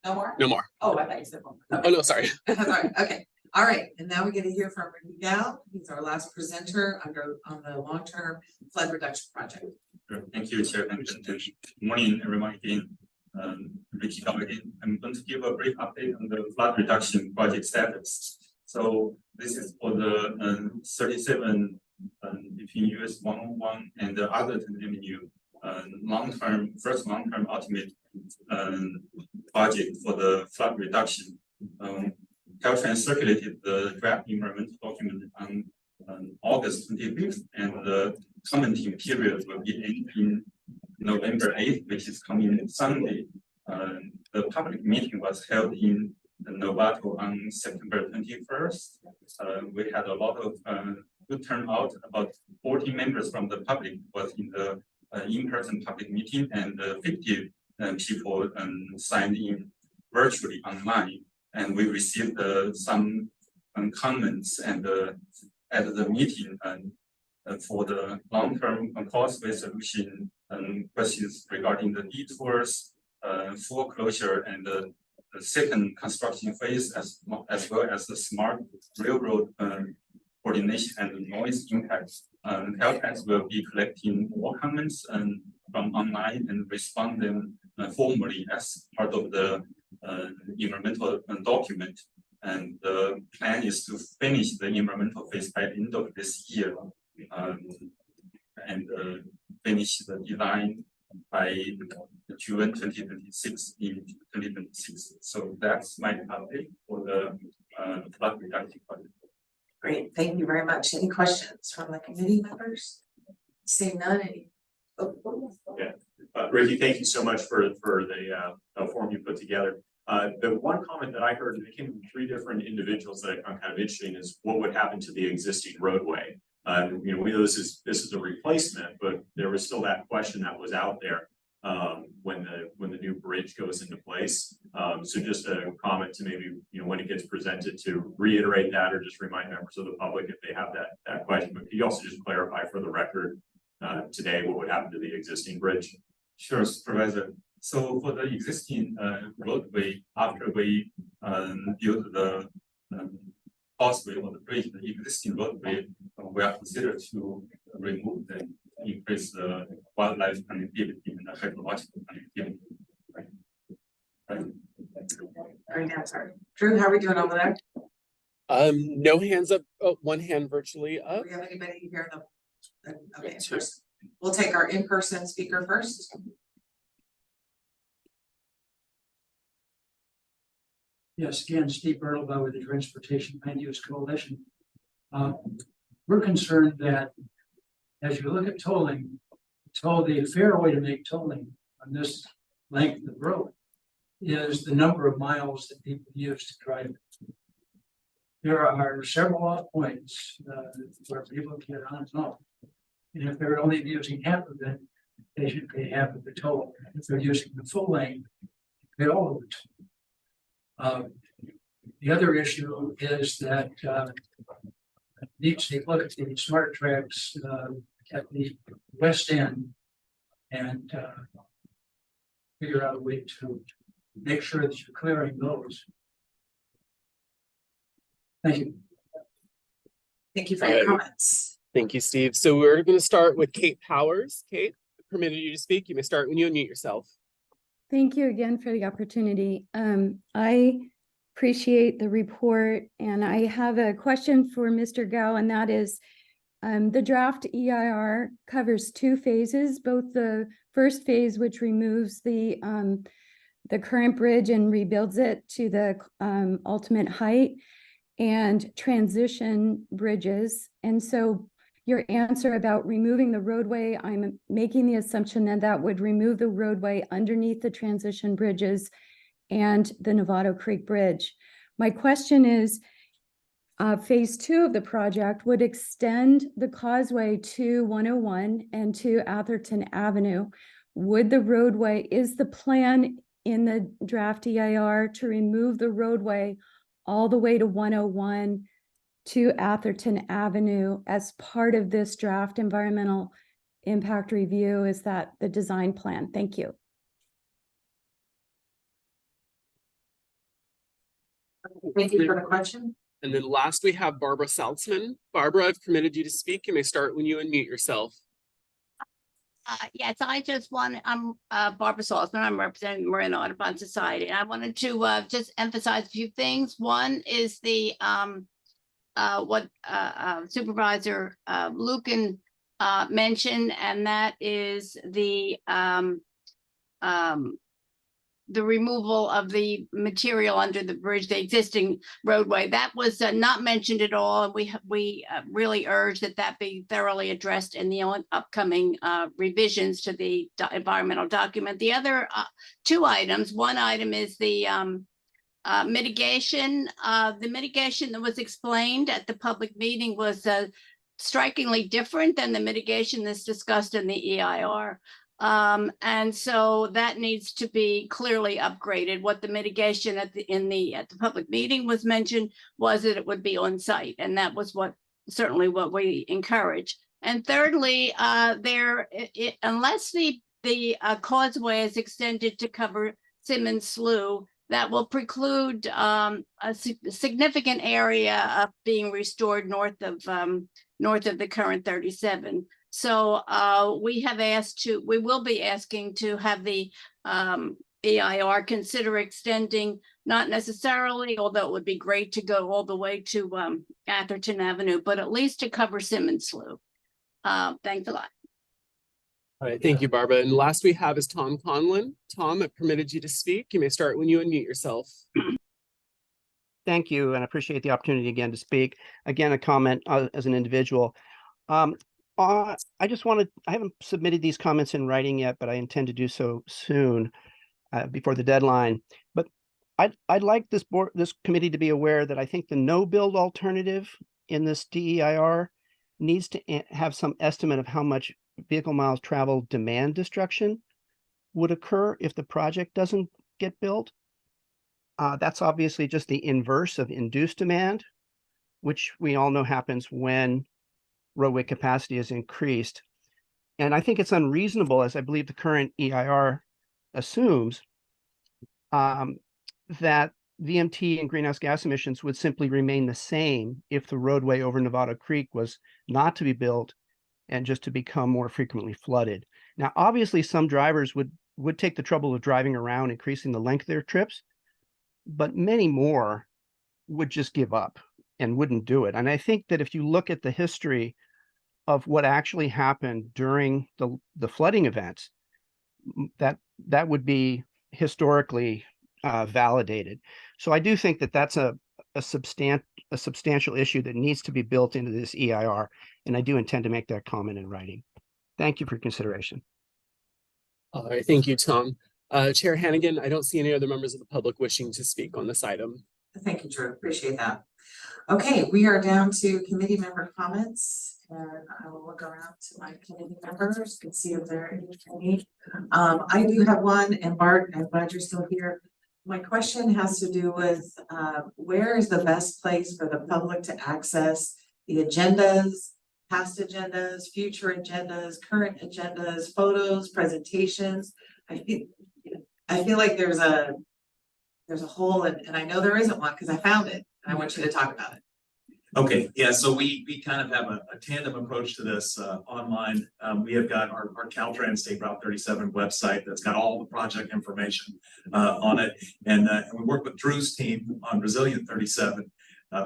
S1: No more?
S8: No more.
S1: Oh, I thought you said one.
S8: Oh, no, sorry.
S1: Sorry, okay. All right, and now we get to hear from Ricky Gal. He's our last presenter on the long-term flood reduction project.
S16: Sure. Thank you, Chair. And good morning, everyone again. Ricky Gal again. I'm going to give a brief update on the flood reduction project status. So this is for the 37 between US 101 and the other Avenue first long-term ultimate project for the flood reduction. Caltrans circulated the draft environmental document on August 25th, and the commenting period will be in November 8th, which is coming Sunday. The public meeting was held in Novato on September 21st. We had a lot of good turnout. About 40 members from the public was in the in-person public meeting, and 50 people signed in virtually online. And we received some comments and at the meeting for the long-term causeway solution questions regarding the detours, full closure, and the second construction phase, as well as the smart railroad coordination and noise impacts. Caltrans will be collecting more comments from online and respond them formally as part of the environmental document. And the plan is to finish the environmental phase by the end of this year, and finish the design by June 2026 in 2026. So that's my update for the flood reduction project.
S1: Great, thank you very much. Any questions from the committee members? Seeing none,
S3: Yeah, Ricky, thank you so much for the form you put together. The one comment that I heard that came from 3 different individuals that I found kind of interesting is what would happen to the existing roadway. We know this is a replacement, but there was still that question that was out there when the new bridge goes into place. So just a comment to maybe when it gets presented to reiterate that, or just remind members of the public if they have that question. But could you also just clarify for the record today what would happen to the existing bridge?
S16: Sure, Supervisor. So for the existing roadway, after we build the causeway or the bridge, the existing roadway, we are considered to remove and increase the wildlife connectivity and the hydrological connectivity. Right.
S1: Very nice. Sorry. Drew, how are we doing over there?
S8: No hands up. Oh, one hand virtually up.
S1: Do we have anybody here in the okay, first? We'll take our in-person speaker first.
S19: Yes, again, Steve Bertelbaugh with the Transportation Land Use Coalition. We're concerned that as you look at tolling, the fair way to make tolling on this length of road is the number of miles that people use to drive. There are several off points where people get on and off. And if they're only using half of it, they should pay half of the toll. If they're using the full length, they pay all of the toll. The other issue is that needs to look at the smart tracks at the west end and figure out a way to make sure that you're clearing those. Thank you.
S1: Thank you for your comments.
S8: Thank you, Steve. So we're going to start with Kate Powers. Kate, permitted you to speak. You may start when you unmute yourself.
S20: Thank you again for the opportunity. I appreciate the report, and I have a question for Mr. Gao, and that is, the draft EIR covers two phases, both the first phase, which removes the current bridge and rebuilds it to the ultimate height, and transition bridges. And so your answer about removing the roadway, I'm making the assumption that that would remove the roadway underneath the transition bridges and the Novato Creek Bridge. My question is, phase 2 of the project would extend the causeway to 101 and to Atherton Avenue. Would the roadway, is the plan in the draft EIR to remove the roadway all the way to 101 to Atherton Avenue as part of this draft environmental impact review? Is that the design plan? Thank you.
S1: Thank you for the question.
S8: And then last we have Barbara Saltzman. Barbara, I've permitted you to speak. You may start when you unmute yourself.
S21: Yes, I just want, I'm Barbara Saltzman. I'm representing Mare Audubon Society. And I wanted to just emphasize a few things. One is the what Supervisor Lucan mentioned, and that is the removal of the material under the bridge, the existing roadway. That was not mentioned at all. And we really urge that that be thoroughly addressed in the upcoming revisions to the environmental document. The other two items, one item is the mitigation. The mitigation that was explained at the public meeting was strikingly different than the mitigation that's discussed in the EIR. And so that needs to be clearly upgraded. What the mitigation at the public meeting was mentioned was that it would be on site, and that was certainly what we encourage. And thirdly, unless the causeway is extended to cover Simmons Slough, that will preclude a significant area of being restored north of the current 37. So we will be asking to have the EIR consider extending, not necessarily, although it would be great to go all the way to Atherton Avenue, but at least to cover Simmons Slough. Thanks a lot.
S8: All right, thank you, Barbara. And last we have is Tom Conlon. Tom, I've permitted you to speak. You may start when you unmute yourself.
S14: Thank you, and I appreciate the opportunity again to speak. Again, a comment as an individual. I haven't submitted these comments in writing yet, but I intend to do so soon before the deadline. But I'd like this committee to be aware that I think the no-build alternative in this DEIR needs to have some estimate of how much vehicle miles traveled demand destruction would occur if the project doesn't get built. That's obviously just the inverse of induced demand, which we all know happens when roadway capacity is increased. And I think it's unreasonable, as I believe the current EIR assumes, that VMT and greenhouse gas emissions would simply remain the same if the roadway over Novato Creek was not to be built and just to become more frequently flooded. Now, obviously, some drivers would take the trouble of driving around, increasing the length of their trips, but many more would just give up and wouldn't do it. And I think that if you look at the history of what actually happened during the flooding events, that would be historically validated. So I do think that that's a substantial issue that needs to be built into this EIR, and I do intend to make that comment in writing. Thank you for consideration.
S8: All right, thank you, Tom. Chair Hannigan, I don't see any other members of the public wishing to speak on this item.
S1: Thank you, Drew. Appreciate that. Okay, we are down to committee member comments, and I will look around to my committee members and see if there are any. I do have one, and Bart, I'm glad you're still here. My question has to do with where is the best place for the public to access the agendas past agendas, future agendas, current agendas, photos, presentations. I feel like there's a hole, and I know there isn't one because I found it. And I want you to talk about it.
S6: Okay, yeah, so we kind of have a tandem approach to this online. We have got our Caltrans State Route 37 website that's got all the project information on it. And we work with Drew's team on Resilient 37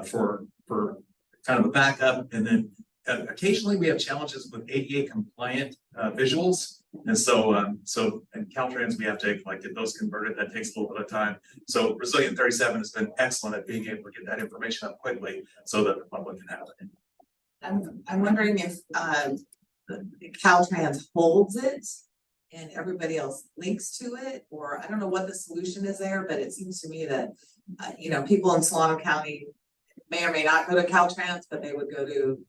S6: for kind of a backup. And then occasionally we have challenges with ADA compliant visuals. And so in Caltrans, we have to like get those converted. That takes a little bit of time. So Resilient 37 has been excellent at being able to get that information up quickly so that the public can have it.
S1: I'm wondering if Caltrans holds it and everybody else links to it, or I don't know what the solution is there, but it seems to me that you know, people in Solano County may or may not go to Caltrans, but they would go to,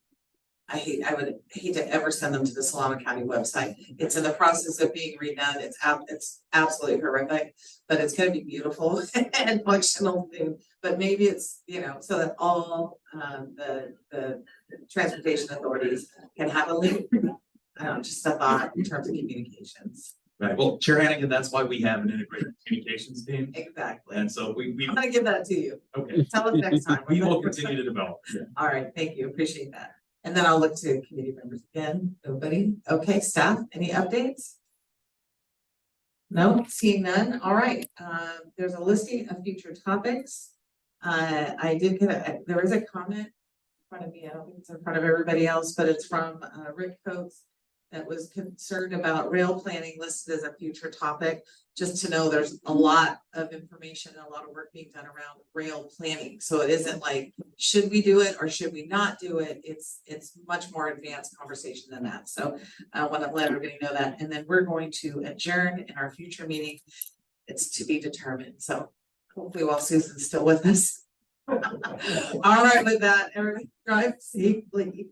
S1: I would hate to ever send them to the Solano County website. It's in the process of being redone. It's absolutely horrific, but it's gonna be beautiful and functional too. But maybe it's, you know, so that all the transportation authorities can have a link. I don't know, just a thought in terms of communications.
S6: Right. Well, Chair Hannigan, that's why we have an integrated communications team.
S1: Exactly.
S6: And so we
S1: I'm gonna give that to you.
S6: okay.
S1: Tell us next time.
S6: We will continue to develop.
S1: All right, thank you. Appreciate that. And then I'll look to committee members again. Nobody? Okay, staff, any updates? No, seeing none. All right. There's a listing of future topics. I did get there is a comment in front of me. I don't think it's in front of everybody else, but it's from Rick Coates that was concerned about rail planning listed as a future topic. Just to know there's a lot of information and a lot of work being done around rail planning. So it isn't like, should we do it or should we not do it? It's much more advanced conversation than that. So I want to let everybody know that. And then we're going to adjourn in our future meeting. It's to be determined. So hopefully while Susan's still with us. All right, with that, everybody drive safely.